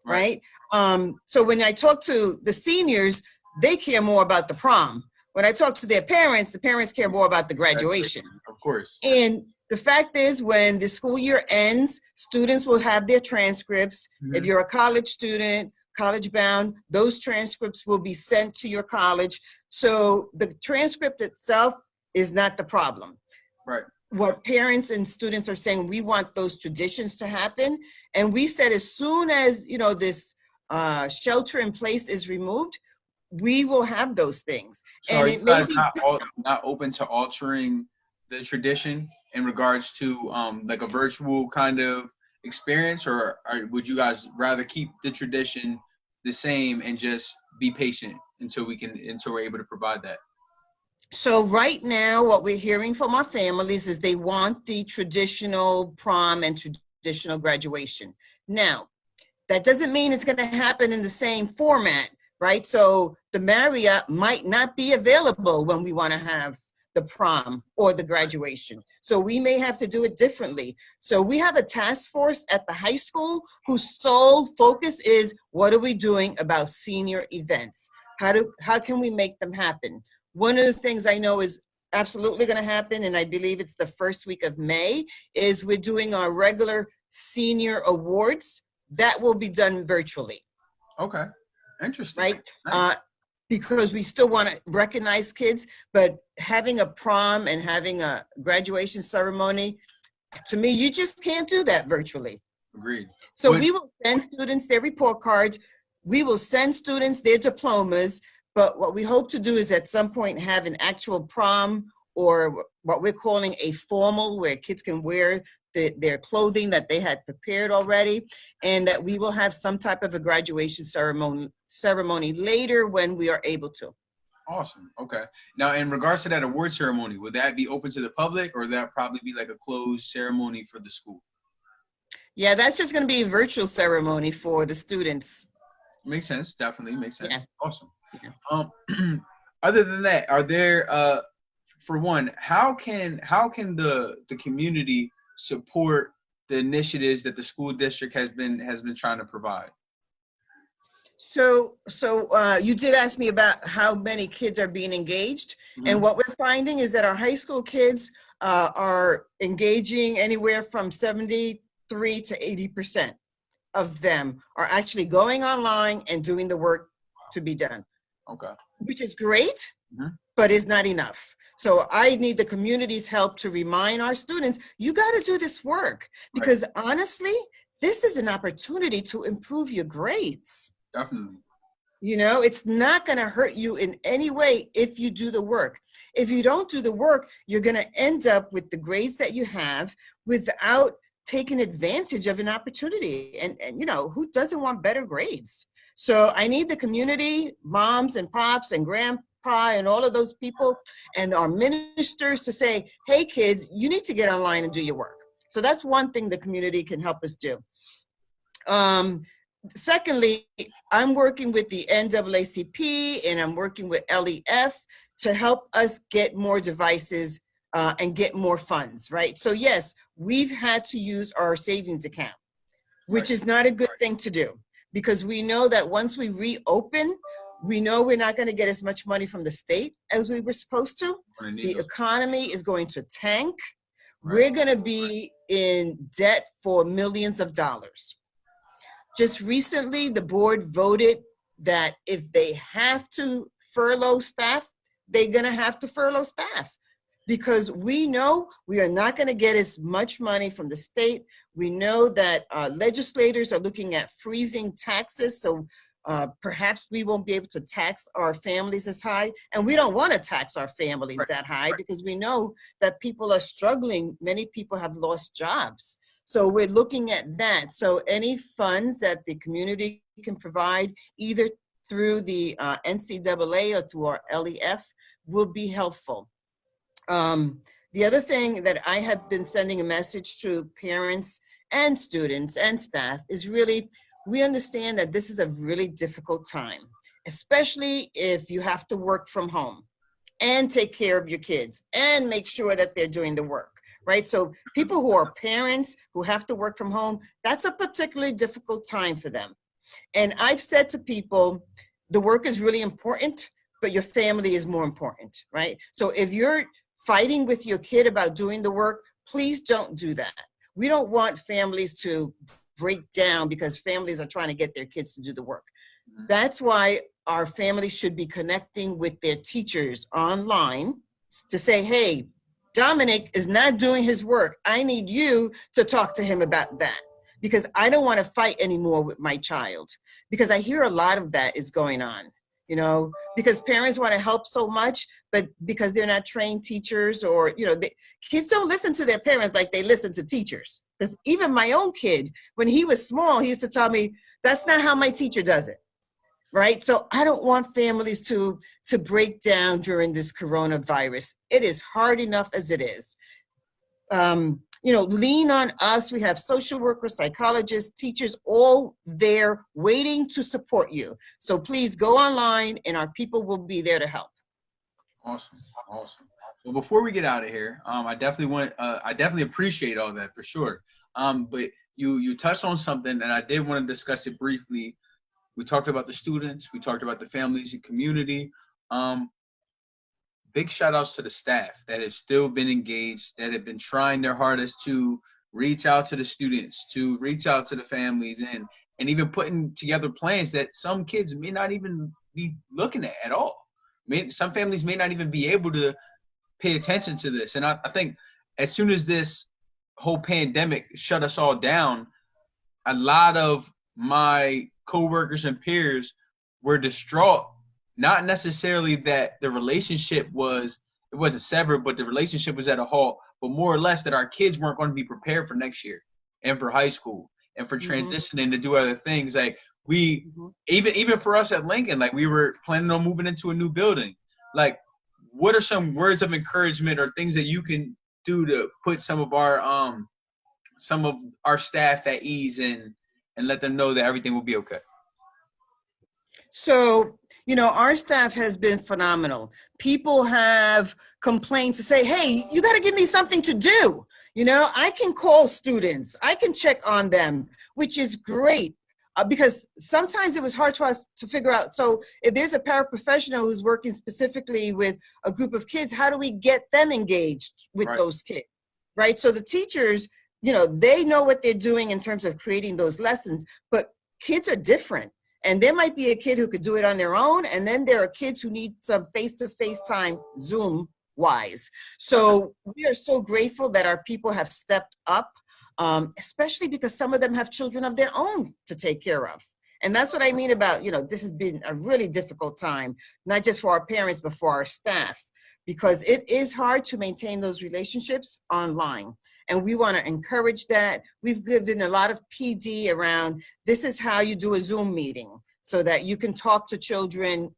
right? So when I talk to the seniors, they care more about the prom. When I talk to their parents, the parents care more about the graduation. Of course. And the fact is when the school year ends, students will have their transcripts. Mm-hmm. If you're a college student, college bound, those transcripts will be sent to your college. So the transcript itself is not the problem. Right. What parents and students are saying, we want those traditions to happen. And we said as soon as, this shelter in place is removed, we will have those things. So and it may be not open to altering the tradition in regards to like a virtual kind of experience, or would you guys rather keep the tradition the same and just be patient until we're able to provide that? So right now, what we're hearing from our families is they want the traditional prom and traditional graduation. Now, that doesn't mean it's going to happen in the same format, right? So the Marriott might not be available when we want to have the prom or the graduation. So we may have to do it differently. So we have a task force at the high school whose sole focus is, what are we doing about senior events? How can we make them happen? One of the things I know is absolutely going to happen, and I believe it's the first week of May, is we're doing our regular senior awards. That will be done virtually. Okay, interesting. Right? Nice. Because we still want to recognize kids, but having a prom and having a graduation ceremony, to me, you just can't do that virtually. Agreed. So we will send students their report cards. We will send students their diplomas. But what we hope to do is at some point have an actual prom, or what we're calling a formal, where kids can wear their clothing that they had prepared already, and that we will have some type of a graduation ceremony later when we are able to. Awesome. Okay. Now, in regards to that award ceremony, would that be open to the public, or would that probably be like a closed ceremony for the school? Yeah, that's just going to be a virtual ceremony for the students. Makes sense. Definitely makes sense. Yeah. Awesome. Yeah. Other than that, are there, for one, how can the community support the initiatives that the school district has been trying to provide? So you did ask me about how many kids are being engaged, and what we're finding is that our high school kids are engaging anywhere from 73 to 80% of them are actually going online and doing the work to be done. Okay. Which is great, but is not enough. So I need the community's help to remind our students, you got to do this work, because honestly, this is an opportunity to improve your grades. Definitely. You know, it's not going to hurt you in any way if you do the work. If you don't do the work, you're going to end up with the grades that you have without taking advantage of an opportunity. And you know, who doesn't want better grades? So I need the community, moms and pops and grandpa and all of those people and our ministers to say, hey kids, you need to get online and do your work. So that's one thing the community can help us do. Secondly, I'm working with the NAACP and I'm working with LEF to help us get more devices and get more funds, right? So yes, we've had to use our savings account, which is not a good thing to do, because we know that once we reopen, we know we're not going to get as much money from the state as we were supposed to. The economy is going to tank. We're going to be in debt for millions of dollars. Just recently, the board voted that if they have to furlough staff, they're going to have to furlough staff, because we know we are not going to get as much money from the state. We know that legislators are looking at freezing taxes, so perhaps we won't be able to tax our families as high. And we don't want to tax our families that high, because we know that people are struggling. Many people have lost jobs. So we're looking at that. So any funds that the community can provide, either through the NCAA or through our LEF, will be helpful. The other thing that I have been sending a message to parents and students and staff is really, we understand that this is a really difficult time, especially if you have to work from home and take care of your kids and make sure that they're doing the work. Right? So people who are parents who have to work from home, that's a particularly difficult time for them. And I've said to people, the work is really important, but your family is more important, right? So if you're fighting with your kid about doing the work, please don't do that. We don't want families to break down because families are trying to get their kids to do the work. That's why our families should be connecting with their teachers online to say, hey, Dominic is not doing his work. I need you to talk to him about that, because I don't want to fight anymore with my child, because I hear a lot of that is going on, you know, because parents want to help so much, but because they're not trained teachers, or, you know, kids don't listen to their parents like they listen to teachers. Because even my own kid, when he was small, he used to tell me, that's not how my teacher does it. right? So I don't want families to break down during this coronavirus. It is hard enough as it is. Lean on us. We have social workers, psychologists, teachers, all there waiting to support you. So please go online and our people will be there to help. Awesome. Well, before we get out of here, I definitely appreciate all that for sure. But you touched on something, and I did want to discuss it briefly. We talked about the students, we talked about the families and community. Big shout outs to the staff that have still been engaged, that have been trying their hardest to reach out to the students, to reach out to the families, and even putting together plans that some kids may not even be looking at all. Some families may not even be able to pay attention to this. And I think as soon as this whole pandemic shut us all down, a lot of my coworkers and peers were distraught. Not necessarily that the relationship wasn't severed, but the relationship was at a halt, but more or less that our kids weren't going to be prepared for next year and for high school and for transitioning to do other things. Like we, even for us at Lincoln, like we were planning on moving into a new building. Like, what are some words of encouragement or things that you can do to put some of our staff at ease and let them know that everything will be okay? So, our staff has been phenomenal. People have complained to say, hey, you got to give me something to do. I can call students. I can check on them, which is great. Because sometimes it was hard for us to figure out. So if there's a paraprofessional who's working specifically with a group of kids, how do we get them engaged with those kids, right? So the teachers, they know what they're doing in terms of creating those lessons, but kids are different. And there might be a kid who could do it on their own. And then there are kids who need some face-to-face time, Zoom wise. So we are so grateful that our people have stepped up. Especially because some of them have children of their own to take care of. And that's what I mean about, this has been a really difficult time, not just for our parents, but for our staff, because it is hard to maintain those relationships online. And we want to encourage that. We've given a lot of PD around, this is how you do a Zoom meeting so that you can talk to children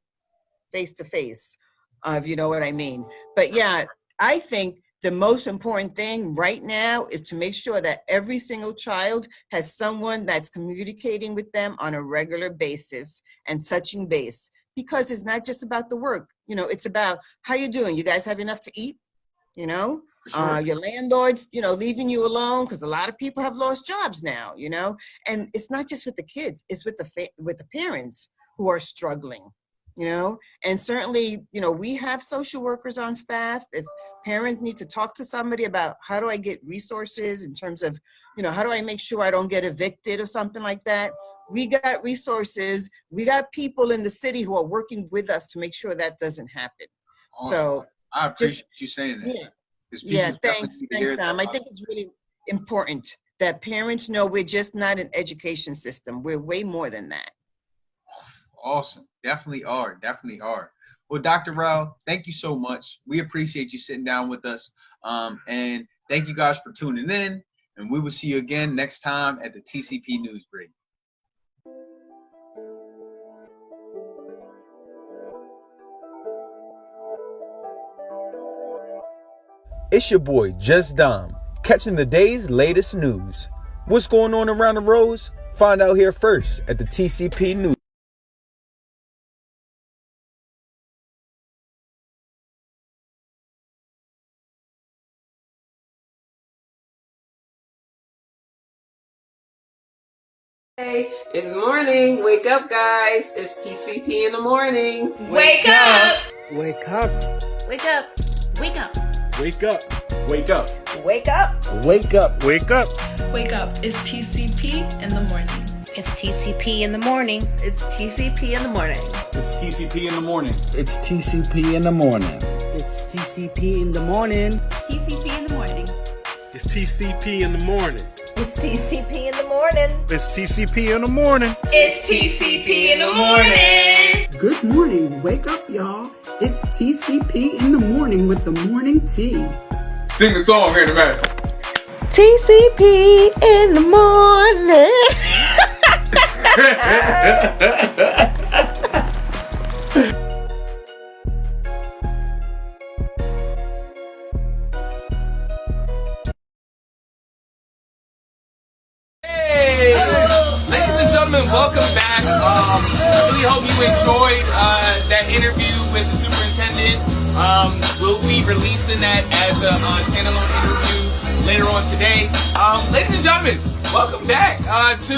face to face, if you know what I mean. But yeah, I think the most important thing right now is to make sure that every single child has someone that's communicating with them on a regular basis and touching base, because it's not just about the work. It's about how you doing. You guys have enough to eat? Sure. Your landlords, leaving you alone, because a lot of people have lost jobs now, and it's not just with the kids, it's with the parents who are struggling. And certainly, we have social workers on staff. If parents need to talk to somebody about how do I get resources in terms of, how do I make sure I don't get evicted or something like that, we got resources. We got people in the city who are working with us to make sure that doesn't happen. So I appreciate you saying that. Yeah, thanks, Tom. I think it's really important that parents know we're just not an education system. We're way more than that. Awesome. Definitely are. Well, Dr. Rao, thank you so much. We appreciate you sitting down with us. And thank you guys for tuning in. And we will see you again next time at the TCP News Break. It's your boy, Just Dom, catching the day's latest news. What's going on around the roads? Find out here first at the TCP News. Hey, it's morning. Wake up, guys. It's TCP in the morning. Wake up! Wake up. Wake up! Wake up! Wake up. Wake up. Wake up. Wake up. Wake up. Wake up! It's TCP in the morning. It's TCP in the morning. It's TCP in the morning. It's TCP in the morning. It's TCP in the morning. It's TCP in the morning. TCP in the morning. It's TCP in the morning. It's TCP in the morning. It's TCP in the morning. It's TCP in the morning. Good morning. Wake up, y'all. It's TCP in the morning with the morning tea. Sing the song here in a minute. TCP in the morning. welcome back. I really hope you enjoyed that interview with the superintendent. We'll be releasing that as a standalone interview later on today. Ladies and gentlemen, welcome back to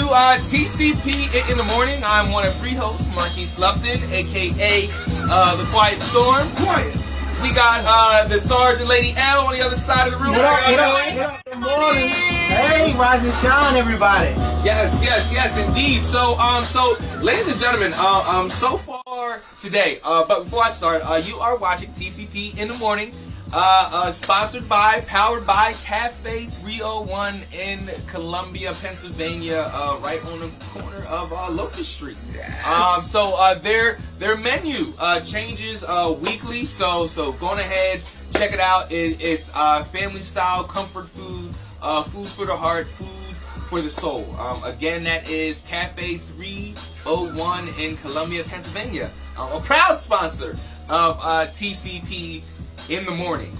TCP in the Morning. I'm one of three hosts, Marquise Lupton, aka The Quiet Storm. Quiet. We got the Sergeant Lady L on the other side of the room. What up? Good morning. Hey, rise and shine, everybody. Yes, indeed. So, ladies and gentlemen, so far today, but before I start, you are watching TCP in the Morning, sponsored by, powered by Cafe 301 in Columbia, Pennsylvania, right on the corner of Locust Street. Yes. Their menu changes weekly, so go on ahead, check it out. It's family style comfort food, food for the heart, food for the soul. Again, that is Cafe 301 in Columbia, Pennsylvania. A proud sponsor of TCP in the Morning.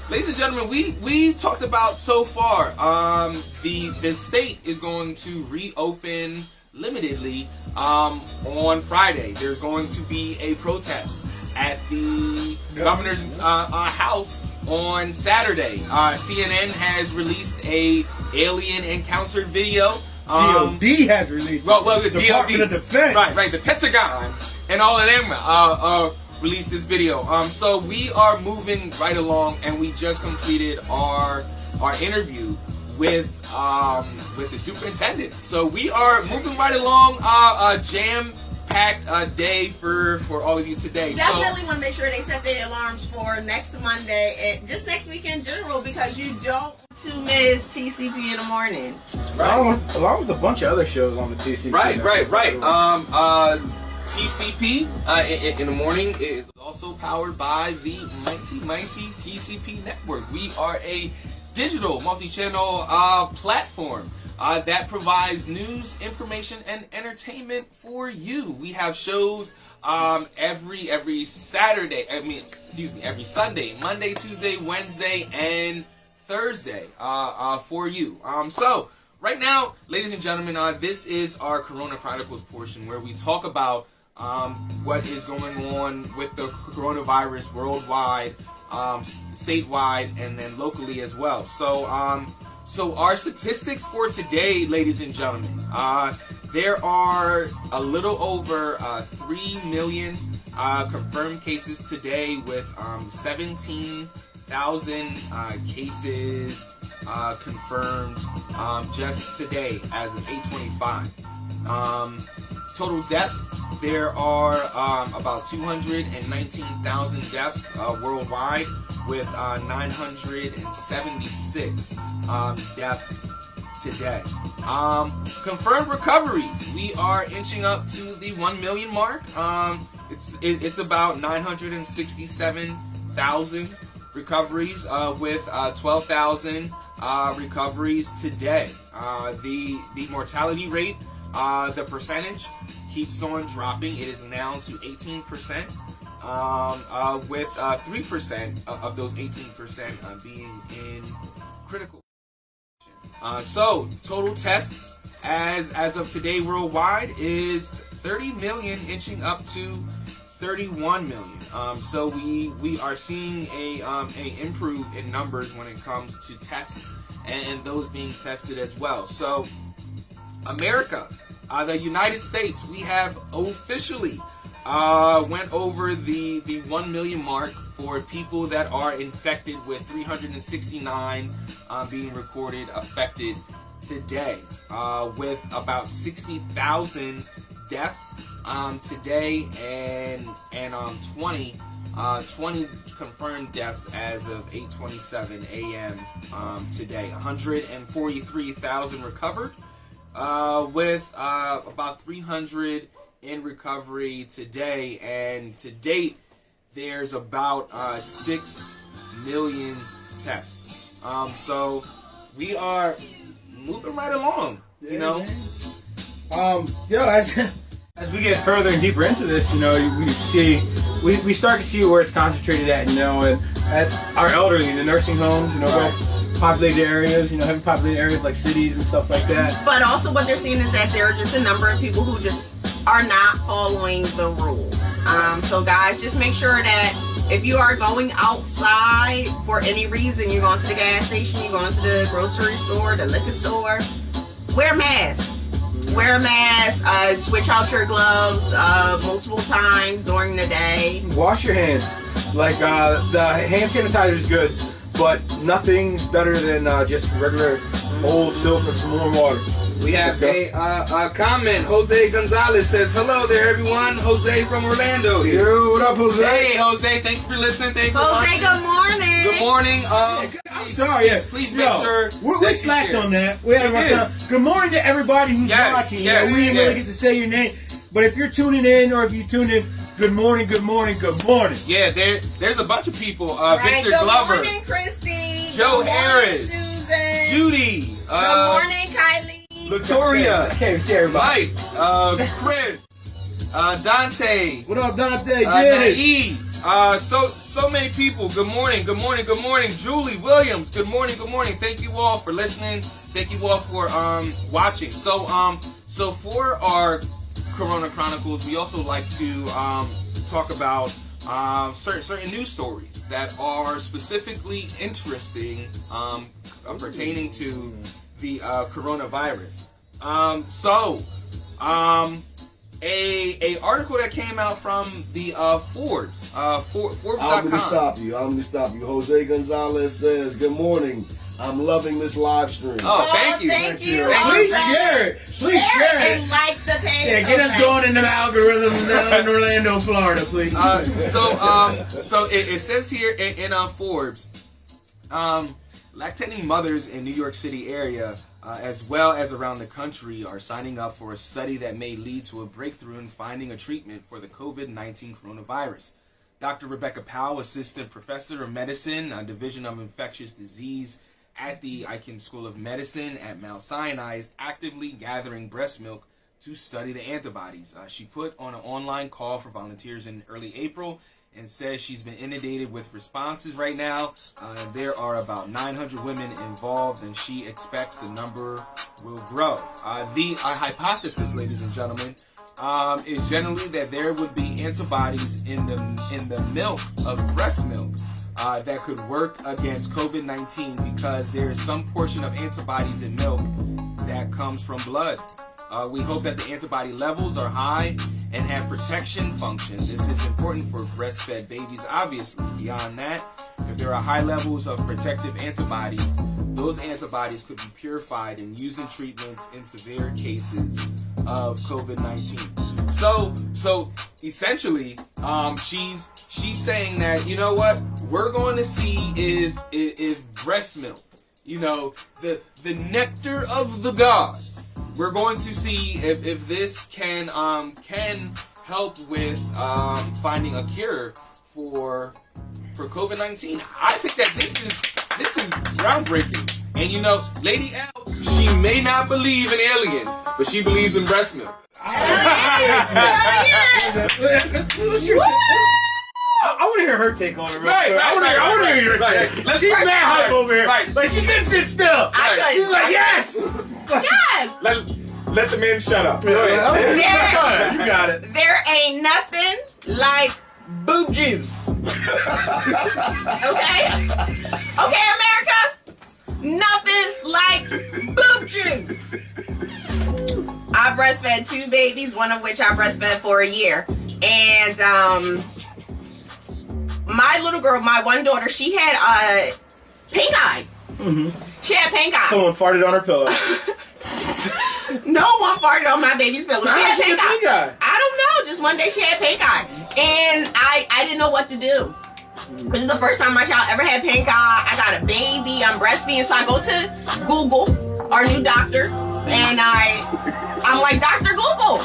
Ladies and gentlemen, we talked about so far, the state is going to reopen limitedly on Friday. There's going to be a protest at the governor's house on Saturday. CNN has released a alien encounter video. DOD has released. The Department of Defense. Right. The Pentagon and all of them released this video. So we are moving right along, and we just completed our interview with the superintendent. So we are moving right along. Jam-packed day for all of you today. Definitely want to make sure they set their alarms for next Monday and just next week in general, because you don't want to miss TCP in the Morning. Right. Along with a bunch of other shows on the TCP. Right. TCP in the Morning is also powered by the mighty TCP network. We are a digital multi-channel platform that provides news, information, and entertainment for you. We have shows every Saturday. Every Sunday, Monday, Tuesday, Wednesday, and Thursday for you. So right now, ladies and gentlemen, this is our Corona Chronicles portion, where we talk about what is going on with the coronavirus worldwide, statewide, and then locally as well. So our statistics for today, ladies and gentlemen, there are a little over 3 million confirmed cases today, with 17,000 cases confirmed just today as of 8/25. Total deaths, there are about 219,000 deaths worldwide, with 976 deaths today. Confirmed recoveries, we are inching up to the 1 million mark. It's about 967,000 recoveries, with 12,000 recoveries today. The mortality rate, the percentage keeps on dropping. It is now to 18%, with 3% of those 18% being in critical. So total tests as of today worldwide is 30 million, inching up to 31 million. So we are seeing a improve in numbers when it comes to tests and those being tested as well. So America, the United States, we have officially went over the 1 million mark for people that are infected, with 369 being recorded affected today, with about 60,000 deaths today, and 20 confirmed deaths as of 8:27 a.m. Today. 143,000 recovered, with about 300 in recovery today, and to date there's about 6 million tests. So we are moving right along, you know. As we get further and deeper into this, we start to see where it's concentrated at, and at our elderly in the nursing homes, Right. populated areas, heavy populated areas like cities and stuff like that. But also what they're seeing is that there are just a number of people who just are not following the rules. So guys, just make sure that if you are going outside for any reason, you're going to the gas station, you're going to the grocery store, the liquor store, wear masks. Wear a mask, switch out your gloves multiple times during the day. Wash your hands. Like, the hand sanitizer is good, but nothing's better than just regular old soap and some warm water. We have a comment. Jose Gonzalez says, hello there, everyone. Jose from Orlando here. Yo, what up, Jose? Hey, Jose. Thanks for listening. Thanks for Jose, watching. good morning. Good morning. I'm sorry, yeah. Please make sure we slacked on that. We had a rough time. Good morning to everybody who's watching. Yes, we didn't really get to say your name, but if you're tuning in or if you tuned in, good morning, good morning, good morning. Yeah, there's a bunch of people. Right, Victor Glover. Good morning, Christy. Joe good Harris. morning, Susan. Judy. Good morning, Kylie. Latoria. I can't even see everybody. Mike. Chris. Dante. What up, Dante? Nae. So many people. Good morning, good morning, good morning. Julie Williams. Good morning, good morning. Thank you all for listening. Thank you all for watching. So for our Corona Chronicles, we also like to talk about certain news stories that are specifically interesting pertaining to the coronavirus. A article that came out from the Forbes, Forbes.com. I'm gonna stop you. Jose Gonzalez says, good morning. I'm loving this live stream. Oh, thank you. Thank you. Please share it. Please share it. And like the page. Yeah, get us going in the algorithm down in Orlando, Florida, please. So it says here in Forbes, lactating mothers in New York City area, as well as around the country, are signing up for a study that may lead to a breakthrough in finding a treatment for the COVID-19 coronavirus. Dr. Rebecca Powell, Assistant Professor of Medicine, Division of Infectious Disease at the Icahn School of Medicine at Mount Sinai, is actively gathering breast milk to study the antibodies. She put on an online call for volunteers in early April and says she's been inundated with responses right now. There are about 900 women involved, and she expects the number will grow. The hypothesis, ladies and gentlemen, is generally that there would be antibodies in the milk of breast milk that could work against COVID-19 because there is some portion of antibodies in milk that comes from blood. We hope that the antibody levels are high and have protection function. This is important for breastfed babies, obviously. Beyond that, if there are high levels of protective antibodies, those antibodies could be purified and used in treatments in severe cases of COVID-19. So essentially, she's saying that, you know what, we're going to see if breast milk, the nectar of the gods. We're going to see if this can help with finding a cure for COVID-19. I think that this is groundbreaking. And Lady L, she may not believe in aliens, but she believes in breast milk. I want to hear her take on it real quick. I want to hear her take. She's mad hype over here. Like, she couldn't sit still. She's like, yes! Yes! Let the men shut up. You got it. There ain't nothing like boob juice. Okay, America? Nothing like boob juice. I breastfed 2 babies, one of which I breastfed for a year. And my little girl, my one daughter, she had pink eye. Mm-hmm. She had pink eye. Someone farted on her pillow. No one farted on my baby's pillow. She had pink eye. I don't know. Just one day she had pink eye. And I didn't know what to do. This is the first time my child ever had pink eye. I got a baby. I'm breastfeeding. So I go to Google, our new doctor. And I'm like, Dr. Google,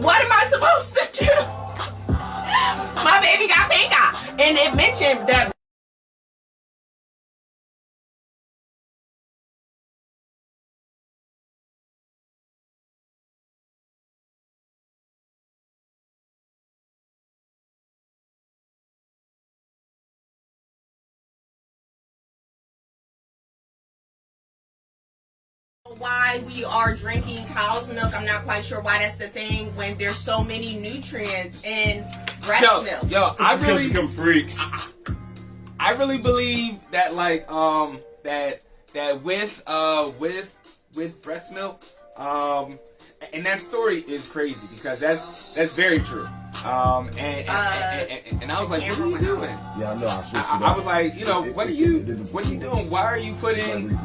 what am I supposed to do? My baby got pink eye. And it mentioned that Why we are drinking cow's milk, I'm not quite sure why that's the thing when there's so many nutrients in breast milk. Yo, I really become freaks. I really believe that like that with breast milk, and that story is crazy because that's very true. And I was like, what are you doing? Yeah, I know. I was like, what are you doing? Why are you putting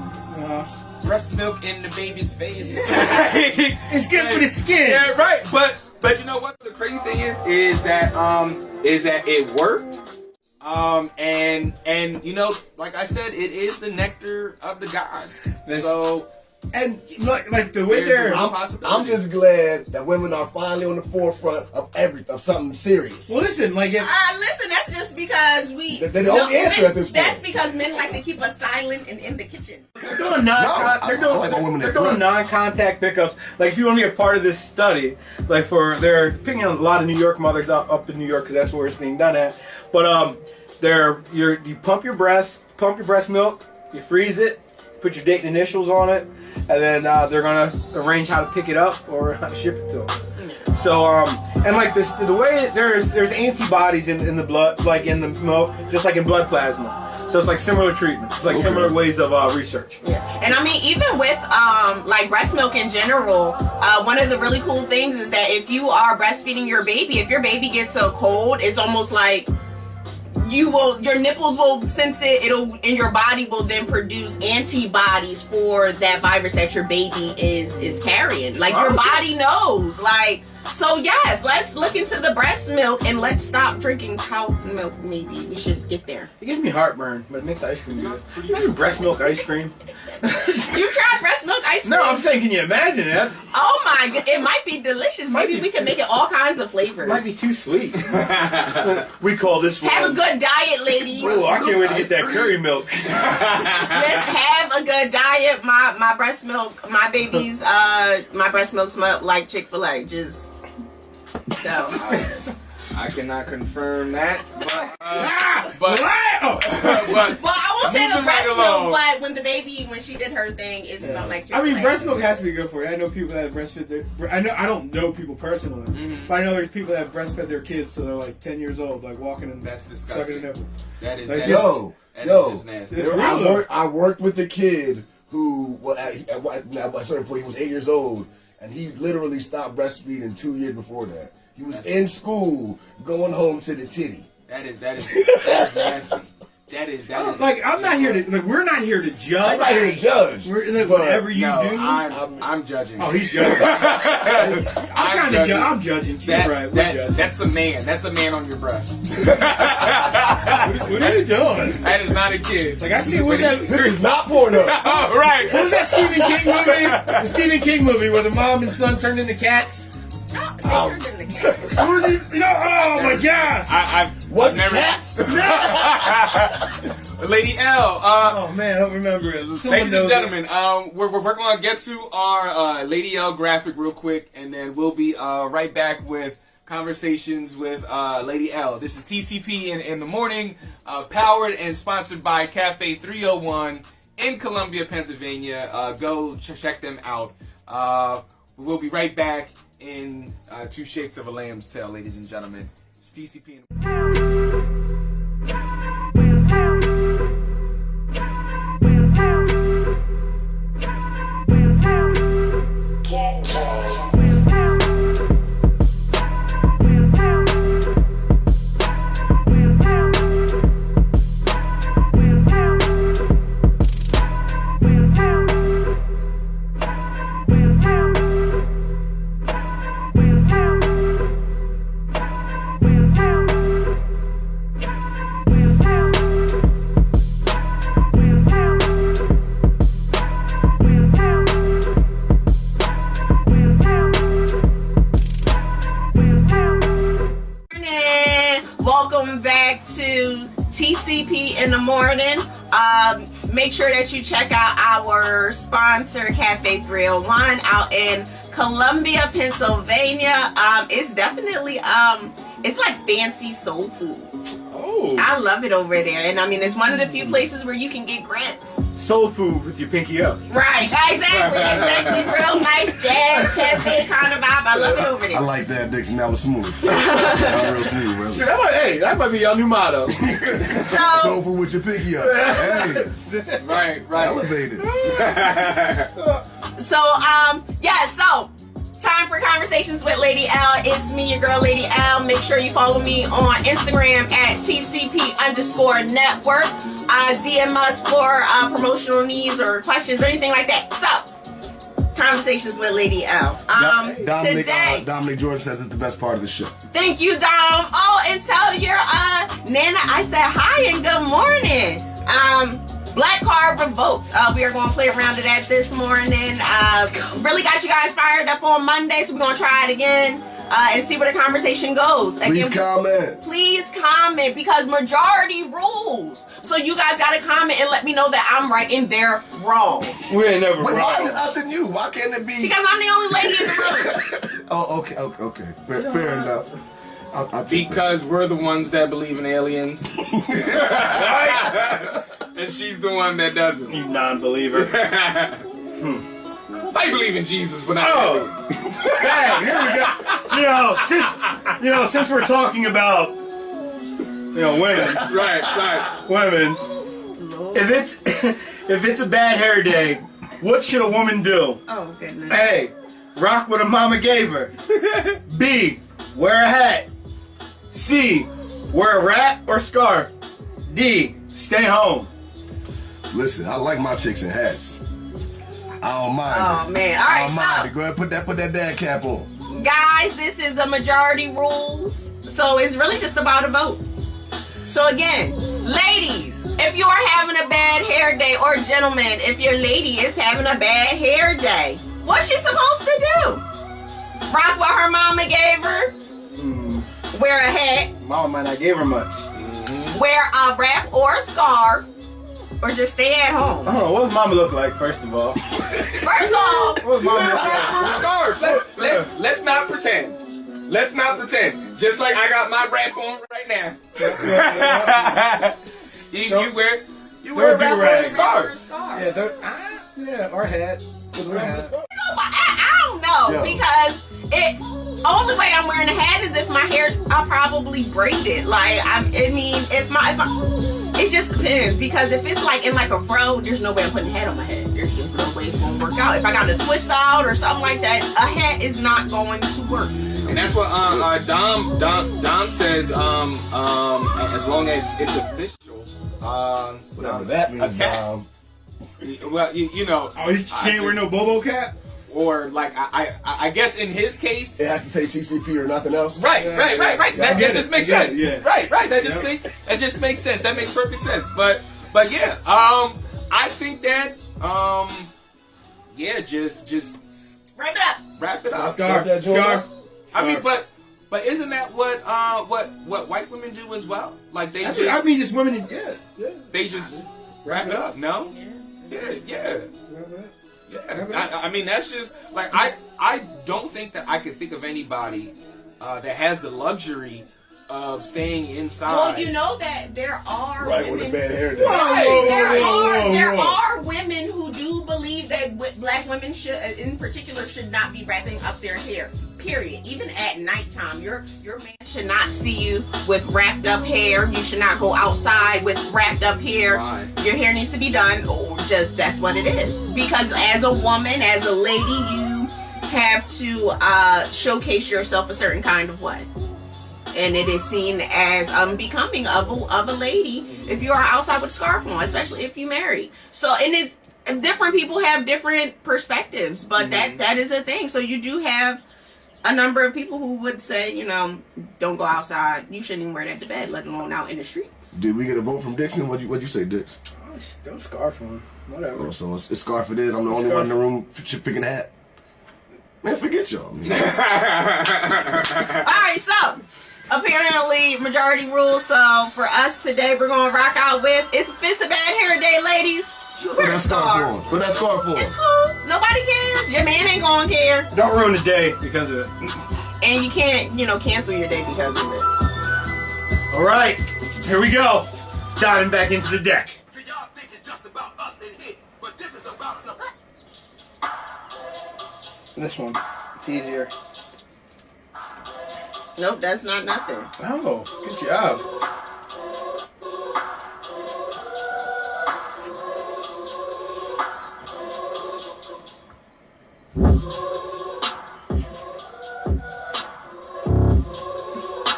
breast milk in the baby's face? It's good for the skin. Yeah, right. But you know what? The crazy thing is that it worked. And like I said, it is the nectar of the gods. So. And like the way I'm just glad that women are finally on the forefront of something serious. Well, listen, like listen, that's just because they don't answer at this point. That's because men like to keep us silent and in the kitchen. They're doing non-contact pickups. Like if you want to be a part of this study, like they're picking on a lot of New York mothers up in New York because that's where it's being done at. But you pump your breast milk, you freeze it, put your date and initials on it. And then they're gonna arrange how to pick it up or how to ship it to them. So and like this, the way there's antibodies in the blood, like in the milk, just like in blood plasma. So it's like similar treatments. It's like similar ways of research. Yeah, and I mean even with like breast milk in general, one of the really cool things is that if you are breastfeeding your baby, if your baby gets a cold, it's almost like your nipples will sense it, and your body will then produce antibodies for that virus that your baby is carrying. Like your body knows. Like, so yes, let's look into the breast milk and let's stop drinking cow's milk. Maybe we should get there. It gives me heartburn, but it makes ice cream good. Imagine breast milk ice cream. You tried breast milk ice cream? No, I'm saying, can you imagine it? Oh my god, it might be delicious. Maybe we can make it all kinds of flavors. It might be too sweet. We call this one. Have a good diet, ladies. Oh, I can't wait to get that curry milk. Let's have a good diet. My breast milk, my baby's my breast milk smell like Chick-fil-A. Just so. I cannot confirm that, but well, I won't say the breast milk, but when she did her thing, it smelled like Chick-fil-A. I mean, breast milk has to be good for you. I know people that breastfeed their. I don't know people personally, but I know there's people that breastfed their kids so they're like 10 years old, like walking and that's disgusting. Sucking a nipple. That is like, nasty. I worked with a kid who, at a certain point, he was 8 years old, and he literally stopped breastfeeding 2 years before that. He was in school, going home to the titty. That is nasty. That is. Like I'm not here to. Like we're not here to judge. I'm not here to judge. We're like, whatever you do. I'm judging. Oh, he's judging. I'm judging too. Right? That's a man. That's a man on your breast. What are you doing? That is not a kid. Like I see. What's that? This is not porno. Oh, right. What was that Stephen King movie? The Stephen King movie where the mom and son turned into cats. They turned into cats. Oh my gosh! I've never. Cats? Lady L. Oh man, I don't remember it. Ladies and gentlemen, we're going to get to our Lady L graphic real quick, and then we'll be right back with conversations with Lady L. This is TCP in the morning, powered and sponsored by Cafe 301 in Columbia, Pennsylvania. Go check them out. We'll be right back in 2 shakes of a lamb's tail, ladies and gentlemen. It's TCP. Welcome back to TCP in the morning. Make sure that you check out our sponsor, Cafe 301, out in Columbia, Pennsylvania. It's definitely it's like fancy soul food. Oh, I love it over there, and I mean it's one of the few places where you can get grits. soul food with your pinky up. Right, exactly. Real nice jazz, cafe kind of vibe. I love it over there. I like that, Dixon. That was smooth. That was real smooth, bro. Sure, that might be your new motto. Soul food with your pinky up. Hey. Right. Elevated. So, time for Conversations with Lady L. It's me, your girl, Lady L. Make sure you follow me on Instagram at TCP_network. DM us for promotional needs or questions or anything like that. So, Conversations with Lady L. Dominic George says it's the best part of the show. Thank you, Dom. Oh, and tell your Nana I said hi and good morning. Black card revoked. We are going to play around to that this morning. Really got you guys fired up on Monday, so we're going to try it again and see where the conversation goes. Please comment. Please comment, because majority rules. So you guys got to comment and let me know that I'm right and they're wrong. We ain't never wrong. Why is it us and you? Why can't it be? Because I'm the only lady in the room. Oh, okay. Fair enough. Because we're the ones that believe in aliens. Right? And she's the one that doesn't. You non-believer. I believe in Jesus, but not aliens. Hey, here we go. Since we're talking about women. Right. Women. If it's a bad hair day, what should a woman do? Oh, goodness. A, rock what her mama gave her. B, wear a hat. C, wear a wrap or scarf. D, stay home. Listen, I like my chicks in hats. I don't mind. Oh, man. All right, so. Go ahead, put that dad cap on. Guys, this is the majority rules. So it's really just about a vote. So again, ladies, if you are having a bad hair day, or gentlemen, if your lady is having a bad hair day, what's she supposed to do? Rock what her mama gave her? Wear a hat? Mama might not give her much. Wear a wrap or a scarf? Or just stay at home? I don't know. What does mama look like, first of all? First of all, what does mama look like? Let's not pretend. Let's not pretend. Just like I got my wrap on right now. You wear a wrap or a scarf. Yeah, or hat. You know what? I don't know, because only way I'm wearing a hat is if my hair's probably braided. Like it just depends, because if it's like in like a fro, there's no way I'm putting a hat on my head. There's just no way it's gonna work out. If I got a twist out or something like that, a hat is not going to work. And that's what Dom says. As long as it's official, whatever that means. A cap. Well, you know. Oh, you can't wear no Bobo cap? Or like I guess in his case, it has to say TCP or nothing else. Right. That just makes sense. Yeah. Right. That just makes sense. That makes perfect sense. But yeah, I think that just wrap it up. Wrap it up. Scarf. I mean, but isn't that what white women do as well? Like they just women. Yeah. They just wrap it up. No. Yeah. I mean, that's just like I don't think that I could think of anybody that has the luxury of staying inside. Well, you know that there are women with a bad hair day. There are women who do believe that black women in particular should not be wrapping up their hair. Period. Even at nighttime, your man should not see you with wrapped up hair. You should not go outside with wrapped up hair. Right. Your hair needs to be done, or just that's what it is. Because as a woman, as a lady, you have to showcase yourself a certain kind of way, and it is seen as unbecoming of a lady if you are outside with a scarf on, especially if you married. So, and it's different people have different perspectives, but that is a thing. So you do have a number of people who would say, don't go outside. You shouldn't even wear that to bed, let alone out in the streets. Did we get a vote from Dixon? What'd you say, Dix? Don't scarf on. Whatever. Oh, so it's scarf it is. I'm the only one in the room picking a hat. Man, forget y'all. All right, so apparently majority rules. So for us today, we're gonna rock out with if it's a bad hair day, ladies. Wear a scarf. Put that scarf on. It's cool. Nobody cares. Your man ain't gonna care. Don't ruin the day because of it. And you can't, cancel your day because of it. All right, here we go. Diving back into the deck. This one. It's easier. Nope, that's not nothing. Oh, good job.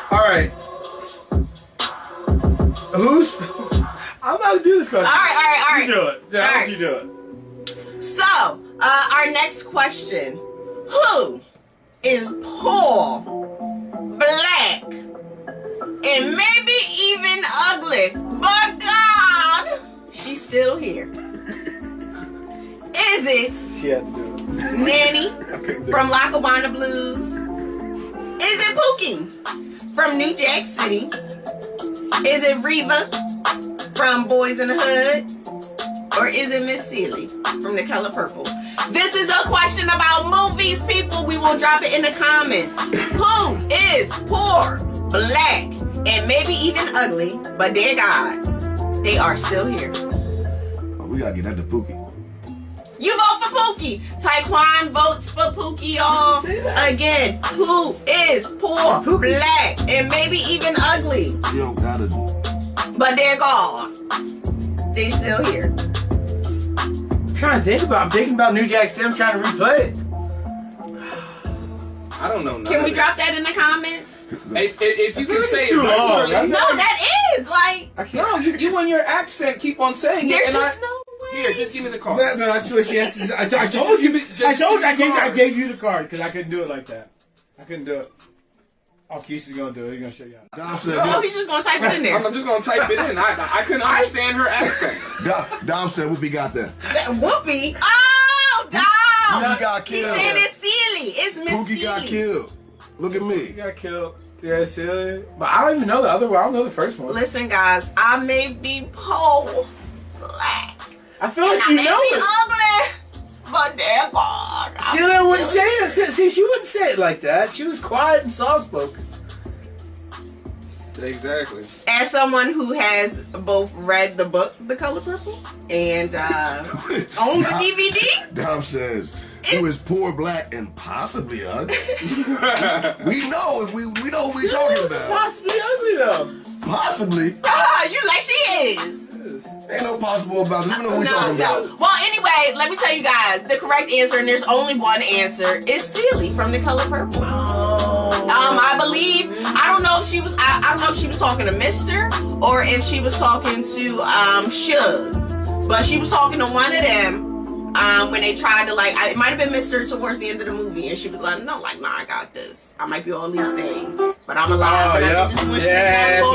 All right. Who's? I'm about to do this question. All right. You do it. Yeah, All I'll right. let you do it. So, our next question. Who is poor, black, and maybe even ugly, but God, she's still here? Is it She had to do it. Nanny from Lackawanna Blues? Is it Pookie from New Jack City? Is it Reba from Boys in the Hood? Or is it Miss Seeley from The Color Purple? This is a question about movies, people. We will drop it in the comments. Who is poor, black, and maybe even ugly, but dear God, they are still here? Oh, we gotta get that to Pookie. You vote for Pookie. Taekwon votes for Pookie, y'all. Again, who is poor, black, and maybe even ugly, You don't gotta. but they're gone? They still here. I'm trying to think about. I'm thinking about New Jack City. I'm trying to replay it. I don't know. Can we drop that in the comments? If you can say it too right, long. really. No, that is like. No, you and your accent keep on saying it. There's and just I, no way. Here, just give me the card. No, I swear she has to. I told you. I gave you the card because I couldn't do it like that. I couldn't do it. Oh, Keith is gonna do it. He's gonna show you how. Oh, he's just gonna type it in there. I'm just gonna type it in. I couldn't understand her accent. Dom said Whoopi got that. Whoopi. Oh, Dom. Pookie got He killed. said it's Seeley. It's Miss Pookie got Seeley. killed. Look at me. He got killed. Yeah, silly. But I don't even know the other one. I don't know the first one. Listen, guys, I may be poor, black, I feel like and I you may know be it. ugly, but dear God, See, I wouldn't say it. See, she wouldn't say it like that. She was quiet and soft-spoken. Exactly. As someone who has both read the book, The Color Purple, and owned the DVD, Dom says who is poor, black, and possibly ugly. we know if we know what we're talking about. Possibly ugly though. Possibly. You like she is. Ain't no possible about this. We know what we're talking about. Well, anyway, let me tell you guys the correct answer, and there's only one answer, is Seeley from The Color Purple. I believe, I don't know if she was talking to Mister or if she was talking to Suge, but she was talking to one of them when they tried to it might have been Mister towards the end of the movie, and she was like, no, I got this. I might be all these things, but I'm alive. Oh,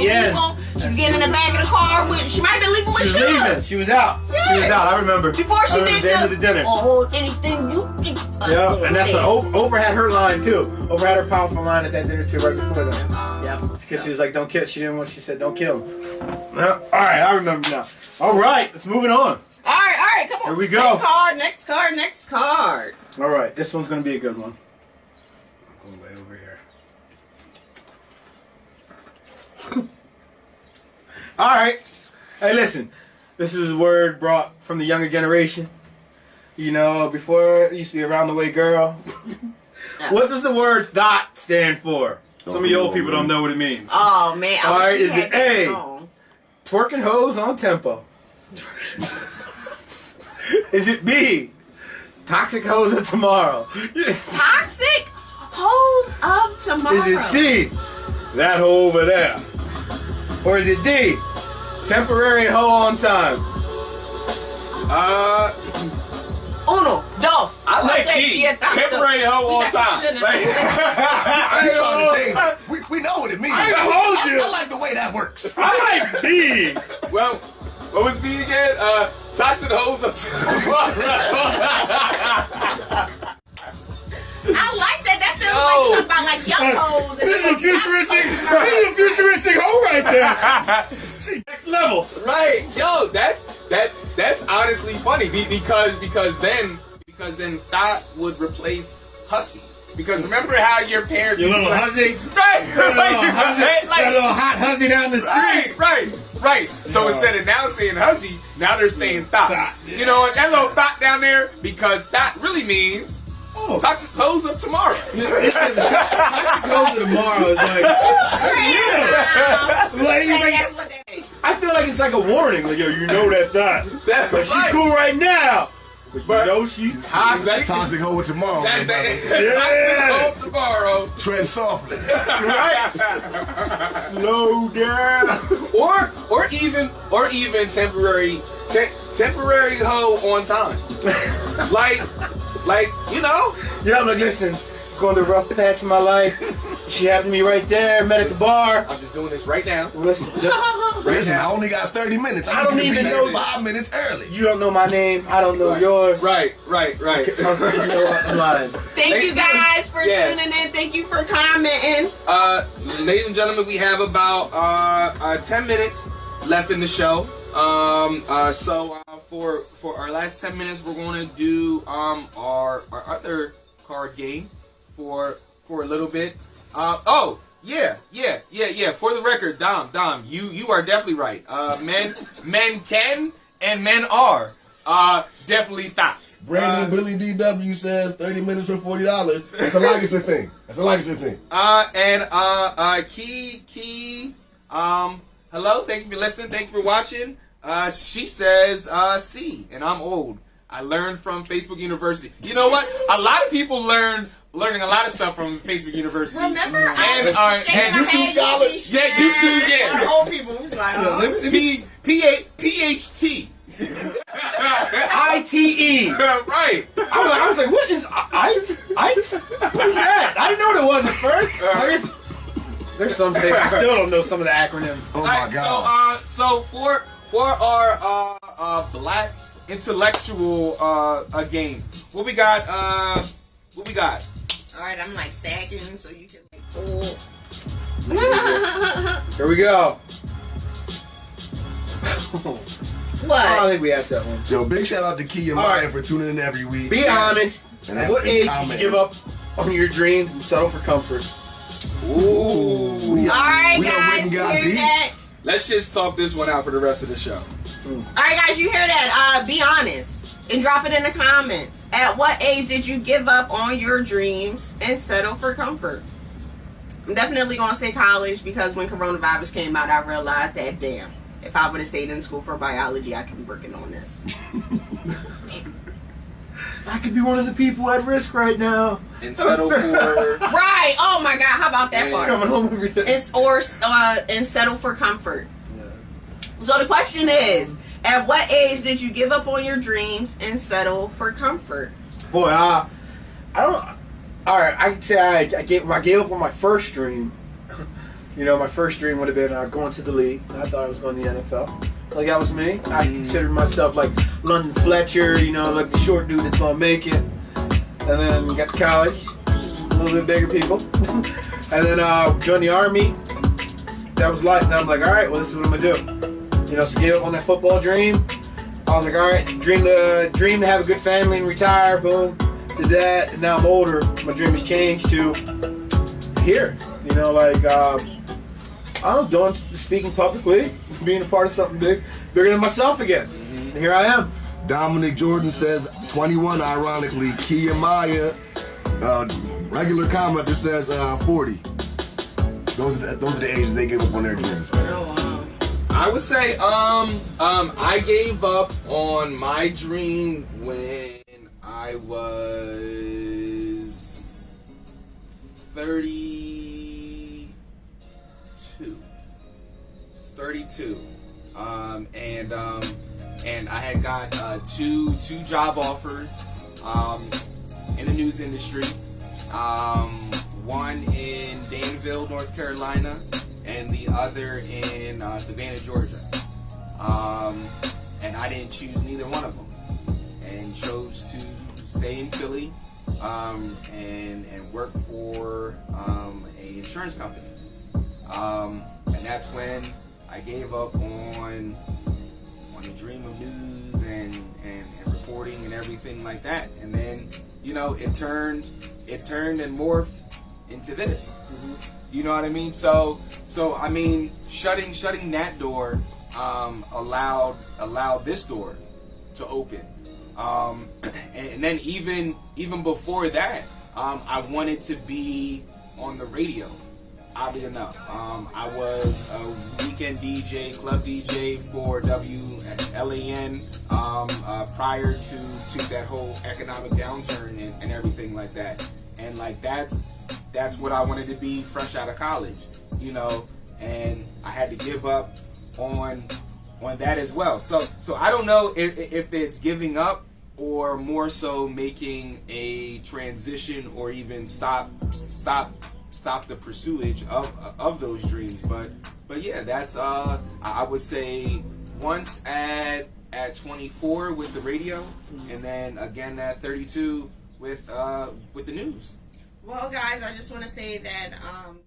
yeah. She was getting in the back of the car with. She might have been leaving with She was Suge. leaving. She was out. Yeah. She was out. I remember. Before she did the end of the dinner. Oh, anything you can. Yeah, and that's what Oprah had her line too. Oprah had her powerful line at that dinner too, right before that. Yeah. Because she was like, "Don't kill." She didn't want. She said, "Don't kill him." All right, I remember now. All right, let's moving on. All right, come on. Here we go. Next card. All right, this one's gonna be a good one. I'm going way over here. All right. Hey, listen. This is a word brought from the younger generation. You know, before it used to be around the way, girl. What does the word "thought" stand for? Some of you old people don't know what it means. Oh man! All right, is it A, twerking hoes on tempo? Is it B, toxic hoes of tomorrow? Toxic hoes of tomorrow. Is it C, that hoe over there? Or is it D, temporary hoe on time? Uno, dos. I like D, temporary hoe on time. We know what it means. I told you. I like the way that works. I like D. Well, what was B again? Toxic hoes of tomorrow. I like that. That feels like something about like young hoes. This is a futuristic hoe right there. See, next level. Right, yo, that's honestly funny because then that would replace hussy. Because remember how your parents Your little hussy? Right, that little hot hussy down the street. Right. So instead of now saying hussy, now they're saying thought. You know, that little thought down there, because that really means Oh, Toxic close up tomorrow. Toxic close up tomorrow is like, I feel like it's like a warning. Like, yo, you know that thought. But she cool right now. But you know she toxic. Toxic hoe tomorrow. Toxic hoe tomorrow. Tread softly. Right? Slow down. Or even temporary hoe on time. like you know. Yeah, I'm like, listen, it's going through a rough patch in my life. She happened to me right there, met at the bar. I'm just doing this right now. Listen, I only got 30 minutes. I don't even know 5 minutes early. You don't know my name. I don't know yours. Right. I'm lying. Thank you guys for tuning in. Thank you for commenting. Ladies and gentlemen, we have about 10 minutes left in the show. So for our last 10 minutes, we're going to do our other card game for a little bit. For the record, Dom, you are definitely right. Men can and men are definitely thoughts. Brandon Billy DW says 30 minutes for $40. That's a Lancaster thing. Key. Hello, thank you for listening. Thank you for watching. She says C, and I'm old. I learned from Facebook University. You know what? A lot of people learning a lot of stuff from Facebook University. Remember, and YouTube scholars. Yeah, YouTube. Yeah, old people. PhD. ITE. Right. I was like, what is IT? What is that? I didn't know what it was at first. There's some say I still don't know some of the acronyms. Oh my God. So for our black intellectual game, what we got? All right, I'm like stacking so you can like pull. Here we go. What? I don't think we asked that one. Yo, big shout out to Key and Maya for tuning in every week. Be honest. And at what age did you give up on your dreams and settle for comfort? Ooh. All right, guys, you hear that? Let's just talk this one out for the rest of the show. All right, guys, you hear that? Be honest and drop it in the comments. At what age did you give up on your dreams and settle for comfort? I'm definitely going to say college because when coronavirus came out, I realized that, damn, if I would have stayed in school for biology, I could be working on this. I could be one of the people at risk right now. And settle for... Right. Oh, my God. How about that part? Coming home every day. And settle for comfort. Yeah. So the question is, at what age did you give up on your dreams and settle for comfort? Boy, I don't... All right, I can say I gave up on my first dream. You know, my first dream would have been going to the league. I thought I was going to the NFL. Like, that was me. I considered myself like London Fletcher, you know, like the short dude that's going to make it. And then got to college, a little bit bigger people. And then joined the Army. That was life. And I'm like, all right, well, this is what I'm going to do. You know, so gave up on that football dream. I was like, all right, dream to have a good family and retire. Boom. Did that. And now I'm older. My dream has changed to here. You know, like, I don't know, speaking publicly, being a part of something bigger than myself again. And here I am. Dominic Jordan says 21, ironically. Kia Maya, regular comment that says 40. Those are the ages they give up on their dreams. I would say I gave up on my dream when I was 32. And I had got two job offers in the news industry. One in Danville, North Carolina, and the other in Savannah, Georgia. And I didn't choose neither one of them, and chose to stay in Philly and work for an insurance company. And that's when I gave up on the dream of news and reporting and everything like that. And then, you know, it turned and morphed into this. You know what I mean? So I mean, shutting that door allowed this door to open. And then even before that, I wanted to be on the radio. Oddly enough, I was a weekend DJ, club DJ for WLAN prior to that whole economic downturn and everything like that. And like that's what I wanted to be fresh out of college, you know. And I had to give up on that as well. So I don't know if it's giving up or more so making a transition or even stop the pursuit of those dreams. But yeah, that's I would say once at 24 with the radio, and then again at 32 with the news. Well, guys, I just want to say that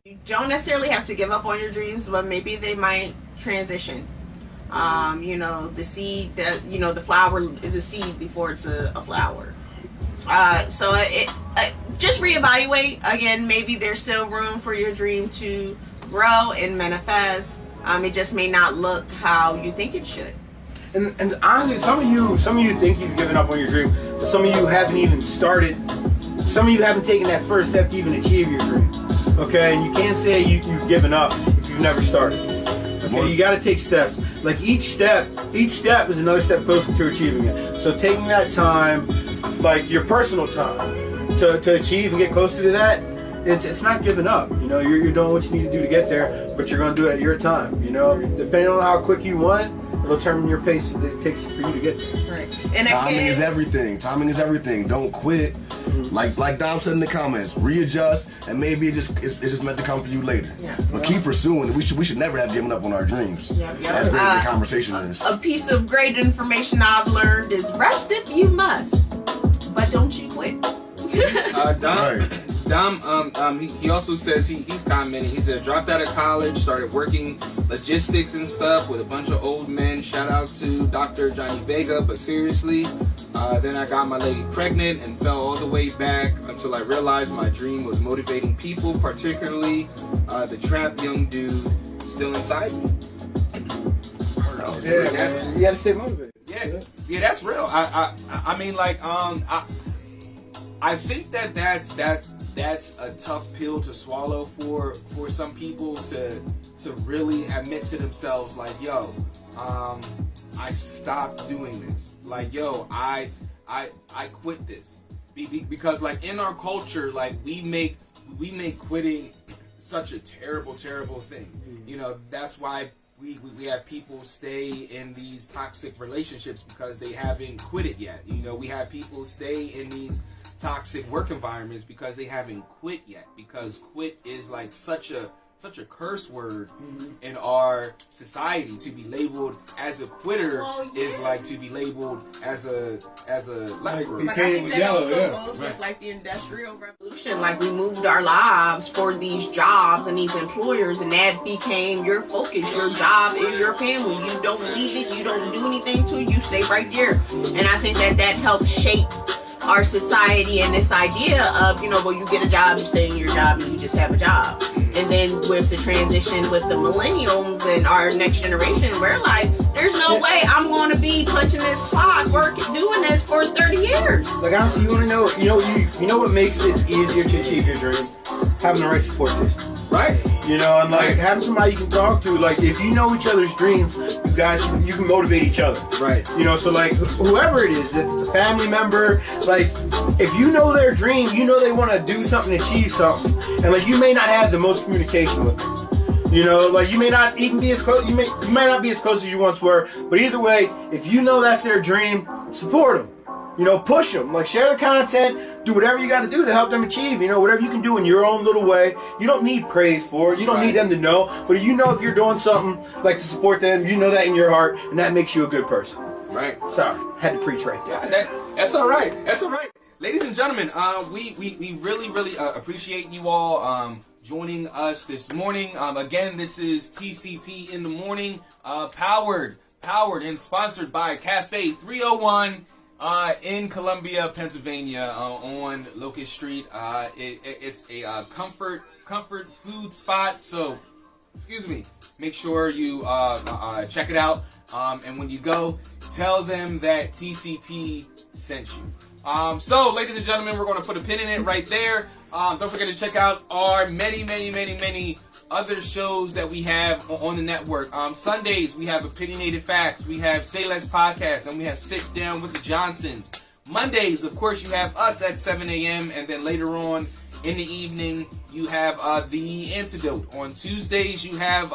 you don't necessarily have to give up on your dreams, but maybe they might transition. You know, the seed that, you know, the flower is a seed before it's a flower. So just reevaluate. Again, maybe there's still room for your dream to grow and manifest. It just may not look how you think it should. And honestly, some of you think you've given up on your dream, but some of you haven't even started. Some of you haven't taken that first step to even achieve your dream. Okay, and you can't say you've given up if you've never started. Okay, you got to take steps. Like each step is another step closer to achieving it. So taking that time, like your personal time, to achieve and get closer to that, it's not giving up. You know, you're doing what you need to do to get there, but you're going to do it at your time. You know, depending on how quick you want it, it'll determine your pace that it takes for you to get there. Right. And timing is everything. Timing is everything. Don't quit. Like Dom said in the comments, readjust, and maybe it's just meant to come for you later. Yeah. But keep pursuing. We should never have given up on our dreams. Yeah. That's where the conversation is. A piece of great information I've learned is rest if you must, but don't you quit. Dom, he also says he's commenting. He said dropped out of college, started working logistics and stuff with a bunch of old men. Shout out to Dr. Johnny Vega. But seriously, then I got my lady pregnant and fell all the way back until I realized my dream was motivating people, particularly the trapped young dude still inside me. Yeah, you gotta stay motivated. Yeah, that's real. I mean, like, I think that's a tough pill to swallow for some people to really admit to themselves, like, yo, I stopped doing this. Like, yo, I quit this. Because like in our culture, like we make quitting such a terrible thing. You know, that's why we have people stay in these toxic relationships because they haven't quit it yet. You know, we have people stay in these toxic work environments because they haven't quit yet. Because quit is like such a curse word in our society. To be labeled as a quitter is like to be labeled as a leper. But I think that also goes with like the Industrial Revolution. Like we moved our lives for these jobs and these employers, and that became your focus. Your job is your family. You don't leave it. You don't do anything to it. You stay right there. And I think that helps shape our society and this idea of, you know, well, you get a job, you stay in your job, and you just have a job. And then with the transition with the millennials and our next generation, we're like, there's no way I'm going to be punching this clock, doing this for 30 years. Like honestly, you want to know, you know what makes it easier to achieve your dream? Having the right support system. Right. You know, and like having somebody you can talk to. Like if you know each other's dreams, you can motivate each other. Right. You know, so like whoever it is, if it's a family member, like if you know their dream, you know they want to do something, achieve something, and like you may not have the most communication with them. You know, like you may not even be as close. You might not be as close as you once were. But either way, if you know that's their dream, support them. You know, push them. Like share the content. Do whatever you got to do to help them achieve. You know, whatever you can do in your own little way. You don't need praise for it. You don't need them to know. But you know if you're doing something like to support them, you know that in your heart, and that makes you a good person. Right. Sorry, had to preach right there. That's all right. That's all right. Ladies and gentlemen, we really appreciate you all joining us this morning. Again, this is TCP in the Morning, powered and sponsored by Cafe 301 in Columbia, Pennsylvania, on Locust Street. It's a comfort food spot. So, excuse me. Make sure you check it out. And when you go, tell them that TCP sent you. So, ladies and gentlemen, we're going to put a pin in it right there. Don't forget to check out our many other shows that we have on the network. Sundays, we have Opinionated Facts. We have Say Less Podcast. And we have Sit Down with the Johnsons. Mondays, of course, you have us at 7 a.m. And then later on in the evening, you have The Antidote. On Tuesdays, you have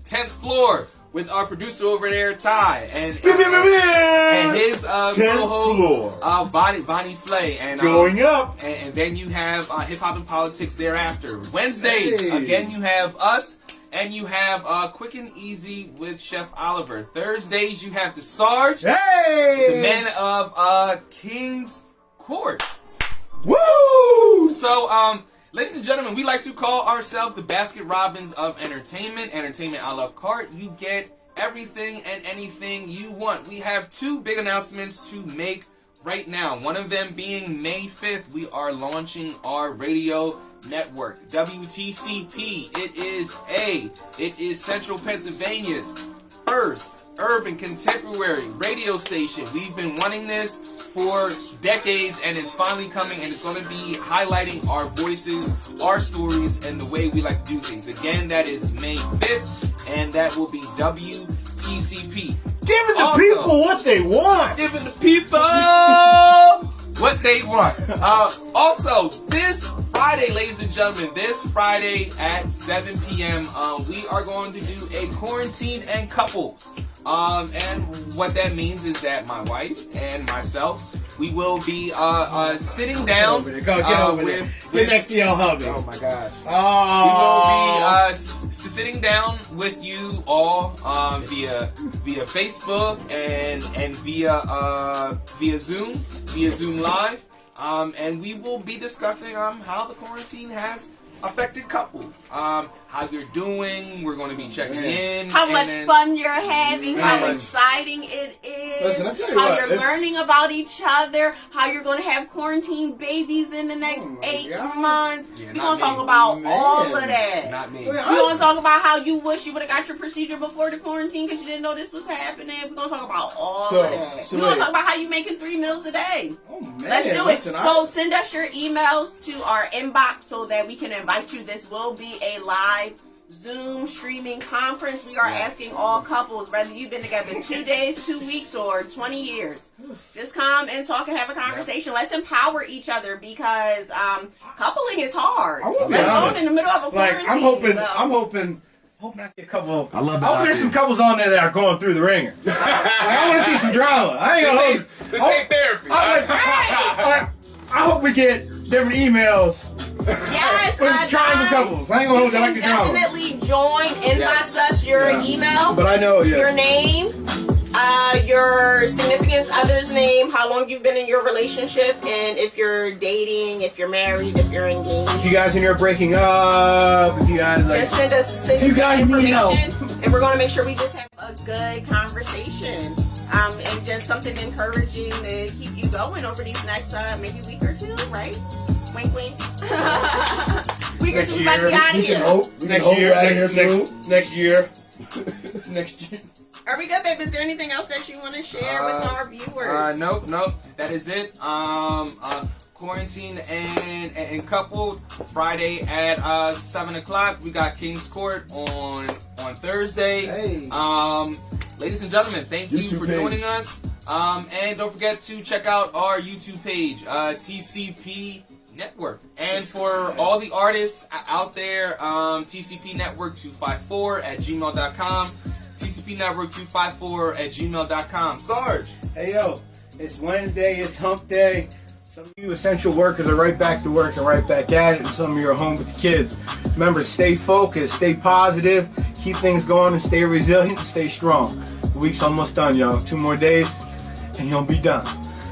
10th Floor with our producer over there, Ty, and his co-host, Bonnie Flay. And, going up. And then you have Hip Hop and Politics thereafter. Wednesdays, again, you have us, and you have Quick and Easy with Chef Oliver. Thursdays, you have the Sarge, the men of King's Court. Woo! So, ladies and gentlemen, we like to call ourselves the Basket Robbins of entertainment a la carte. You get everything and anything you want. We have two big announcements to make right now. One of them being May 5th, we are launching our radio network, WTCP. It is Central Pennsylvania's first urban contemporary radio station. We've been wanting this for decades, and it's finally coming, and it's going to be highlighting our voices, our stories, and the way we like to do things. Again, that is May 5th, and that will be WTCP. Giving the people what they want. Giving the people what they want. Also, this Friday, ladies and gentlemen, this Friday at 7 p.m., we are going to do a Quarantine and Couples. And what that means is that my wife and myself, we will be sitting down Get next to your hubby. Oh my gosh. Oh. We will be sitting down with you all via Facebook and via Zoom Live. And we will be discussing how the quarantine has affected couples. How you're doing. We're going to be checking in. How much fun you're having. How exciting it is. Listen, I'll tell you how what, you're learning about each other. How you're going to have quarantine babies in the next 8 months. Yeah, we're going to talk about all of that. Not me. We're going to talk about how you wish you would have got your procedure before the quarantine because you didn't know this was happening. We're going to talk about all of that. We're going to talk about how you're making 3 meals a day. Oh, man. Let's do it. Listen, So send us your emails to our inbox so that we can invite you. This will be a live Zoom streaming conference. We are asking all couples, whether you've been together 2 days, 2 weeks, or 20 years, just come and talk and have a conversation. Let's empower each other because coupling is hard. Let alone in the middle of a quarantine. I'm hoping I see a couple. I love that. I hope there's some couples on there that are going through the ringer. I want to see some drama. I ain't gonna hold it. This ain't therapy. I hope we get different emails. Yes, triangle couples. I ain't gonna hold you like the drama. Definitely join, inbox us your email, But I know, your name, your significant other's name, how long you've been in your relationship, and if you're dating, if you're married, if you're engaged. If you guys in here breaking up, if you guys like, just send us if you guys need help, and we're gonna make sure we just have a good conversation, and just something encouraging to keep you going over these next maybe week or two, right? Wink, wink. We can be out of here. Next year. Are we good, babe? Is there anything else that you want to share with our viewers? Nope. That is it. Quarantine and coupled Friday at 7 o'clock. We got King's Court on Thursday. Hey. Ladies and gentlemen, thank you for joining us. And don't forget to check out our YouTube page, TCP Network. And for all the artists out there, TCP Network 254 at gmail.com. TCP Network 254 at gmail.com. Sarge. Hey, yo. It's Wednesday. It's hump day. Some of you essential workers are right back to work and right back at it. And some of you are home with the kids. Remember, stay focused, stay positive, keep things going, and stay resilient, and stay strong. The week's almost done, y'all. 2 more days, and you'll be done.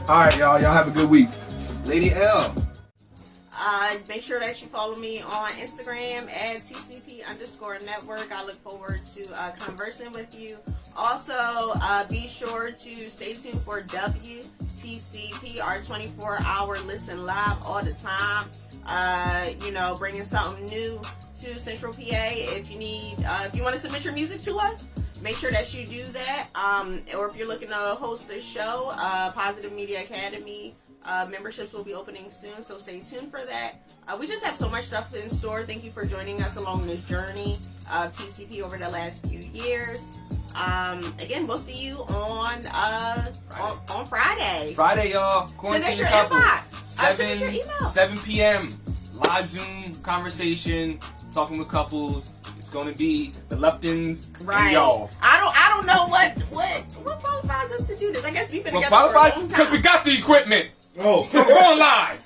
All right, y'all. Y'all have a good week. Lady L. Make sure that you follow me on Instagram at TCP_network. I look forward to conversing with you. Also, be sure to stay tuned for WTCP, our 24-hour listen live all the time. Bringing something new to Central PA. If you need, if you want to submit your music to us, make sure that you do that. Or if you're looking to host a show, Positive Media Academy memberships will be opening soon, so stay tuned for that. We just have so much stuff in store. Thank you for joining us along this journey of TCP over the last few years. Again, we'll see you on Friday. Friday, y'all. Quarantine couple. Send us your email. 7 p.m. Live Zoom conversation, talking with couples. It's going to be the Luptons and y'all. I don't know what qualifies us to do this. I guess we've been together for a long time. Because we got the equipment. Oh, so we're going live.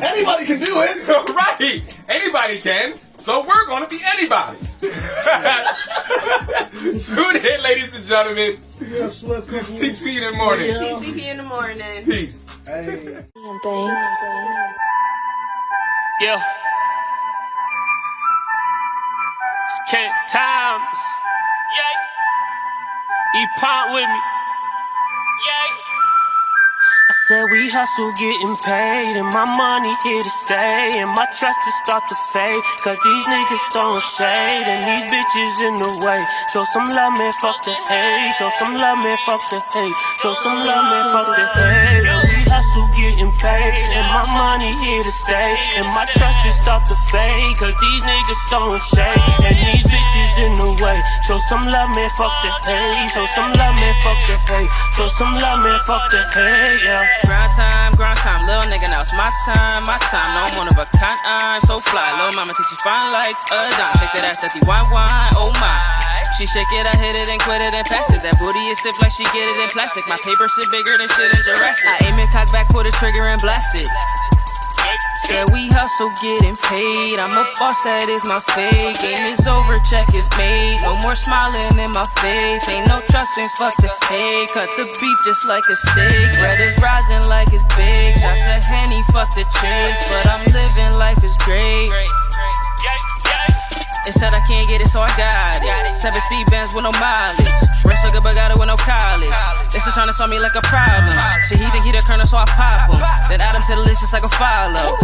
Anybody can do it. Right. Anybody can. So we're going to be anybody. Tune in, ladies and gentlemen. It's TCP in the morning. TCP in the morning. Peace. Hey. Yeah. It's Kent Times. Yay. E-Pont with me. Yay. I said we hustle getting paid, and my money here to stay, and my trust is start to fade, cause these niggas throwing shade, and these bitches in the way. Show some love, man, fuck the hate. Show some love, man, fuck the hate. Show some love, man, fuck the hate. And we hustle getting paid, and my money here to stay, and my trust is start to fade, cause these niggas throwing shade, and these bitches in the way. Show some love, man, fuck the hate. Show some love, man, fuck the hate. Show some love, man, fuck the hate, yeah. Grind time, little nigga, now it's my time, no one of a kind, I'm so fly, little mama think she fine like a dime, shake that ass, dirty wine, oh my, she shake it, I hit it and quit it and pass it, that booty is stiff like she get it in plastic, my paper shit bigger than shit in Jurassic, I aim it, cock back, pull the trigger and blast it. Said we hustle getting paid, I'm a boss, that is my fate. Game is over, check is made, no more smiling in my face. Ain't no trusting, fuck the hate. Cut the beef just like a steak, bread is rising like it's big. Shots of Henny, fuck the chase, but I'm living, life is great. It said I can't get it, so I got it. 7-speed bands with no mileage. Rest so good, but got it with no college. This is trying to solve me like a problem. See, he think he the colonel, so I pop him. Then add him to the list just like a follow.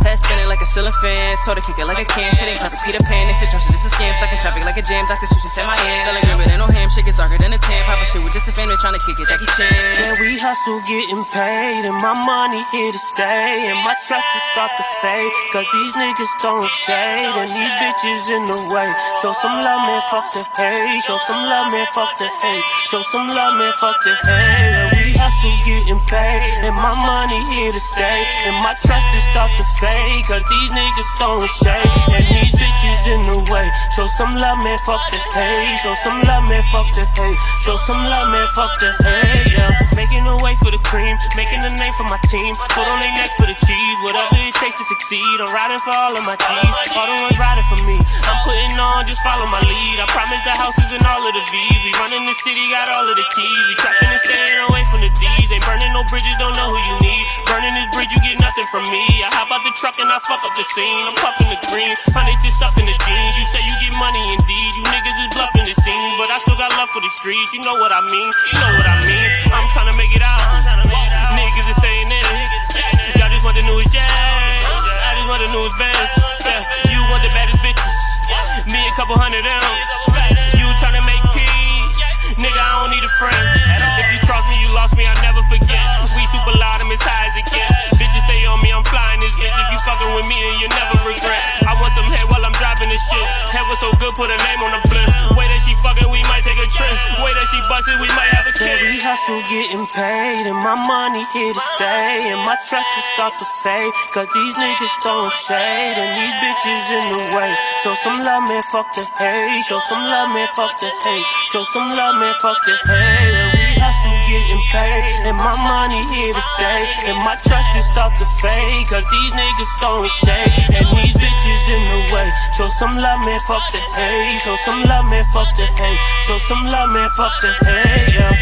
Head spinning like a ceiling fan. Told her kick it like a can. Shit ain't perfect, Peter Pan. They situation, this is scam. Stuck in traffic like a jam. Dr. Sushi said my end. Selling green, but ain't no ham. Shit gets darker than a tan. Papa shit with just a fan. They're trying to kick it, Jackie Chan. Yeah, we hustle getting paid, and my money here to stay, and my trust is start to fade, cause these niggas throwing shade, and these bitches in the way. Show some love, man, fuck the hate. Show some love, man, fuck the hate. Show some love, man, fuck the hate. And we hustle getting paid, and my money here to stay, and my trust is start to fade, cause these niggas throwing shade, and these bitches in the way. Show some love, man, fuck the hate. Show some love, man, fuck the hate. Show some love, man, fuck the hate, yeah. Making a way for the cream, making a name for my team. Put on their neck for the cheese, whatever it takes to succeed. I'm riding for all of my G's, all the ones riding for me. I'm putting on, just follow my lead. I promise the houses and all of the V's. We running the city, got all of the keys. We trapping and staying away from the D's. Ain't burning no bridges, don't know who you need. Burning this bridge, you get nothing from me. I hop out the truck and I fuck up the scene. I'm puffing the green, honey just stuff in the jeans. You say you get money indeed, you niggas is bluffing the scene. But I still got love for the streets, you know what I mean. You know what I mean. I'm trying to make it out. Niggas is staying in. Y'all just want the newest jazz. I just want the newest bands. Yeah. You want the baddest bitches. Me a couple hundred M's. You tryna make peace. Nigga, I don't need a friend. If you cross me, you lost me, I never forget. We super loud, I'm as high as it gets. Bitches stay on me, I'm flying this bitch. If you fucking with me, then you never regret. I want some head while I'm driving this shit. Head was so good, put a name on the blimp. Way that she fucking, we might take a trip. Way that she busted, we might have a kid. We hustle getting paid, and my money here to stay, and my trust to start to fade, cause these niggas throwing shade, and these bitches in the way. Show some love, man, fuck the hate. Show some love, man, fuck the hate. Show some love, man, fuck the hate. And we hustle getting paid, and my money here to stay, and my trust is start to fade, cause these niggas throwing shade, and these bitches in the way. Show some love, man, fuck the hate. Show some love, man, fuck the hate. Show some love, man, fuck the hate, yeah.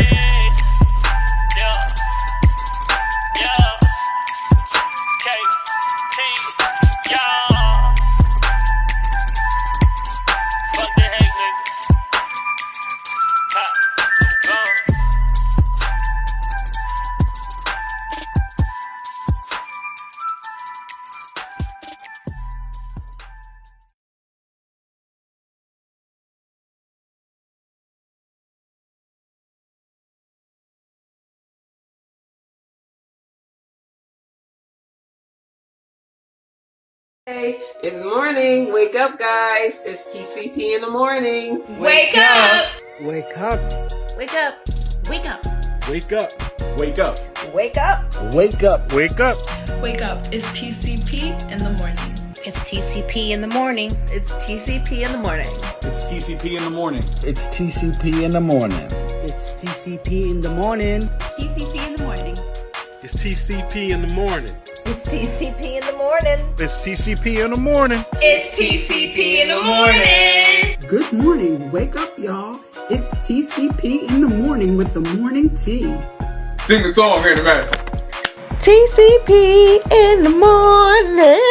Hey, it's morning. Wake up, guys. It's TCP in the morning. Wake up! Wake up. Wake up! Wake up! Wake up. Wake up. Wake up. Wake up. Wake up. Wake up is TCP in the morning. It's TCP in the morning. It's TCP in the morning. It's TCP in the morning. It's TCP in the morning. It's TCP in the morning. TCP in the morning. It's TCP in the morning. It's TCP in the morning. It's TCP in the morning. It's TCP in the morning. Good morning. Wake up, y'all. It's TCP in the morning with the morning tea. Sing the song here in a minute. TCP in the morning.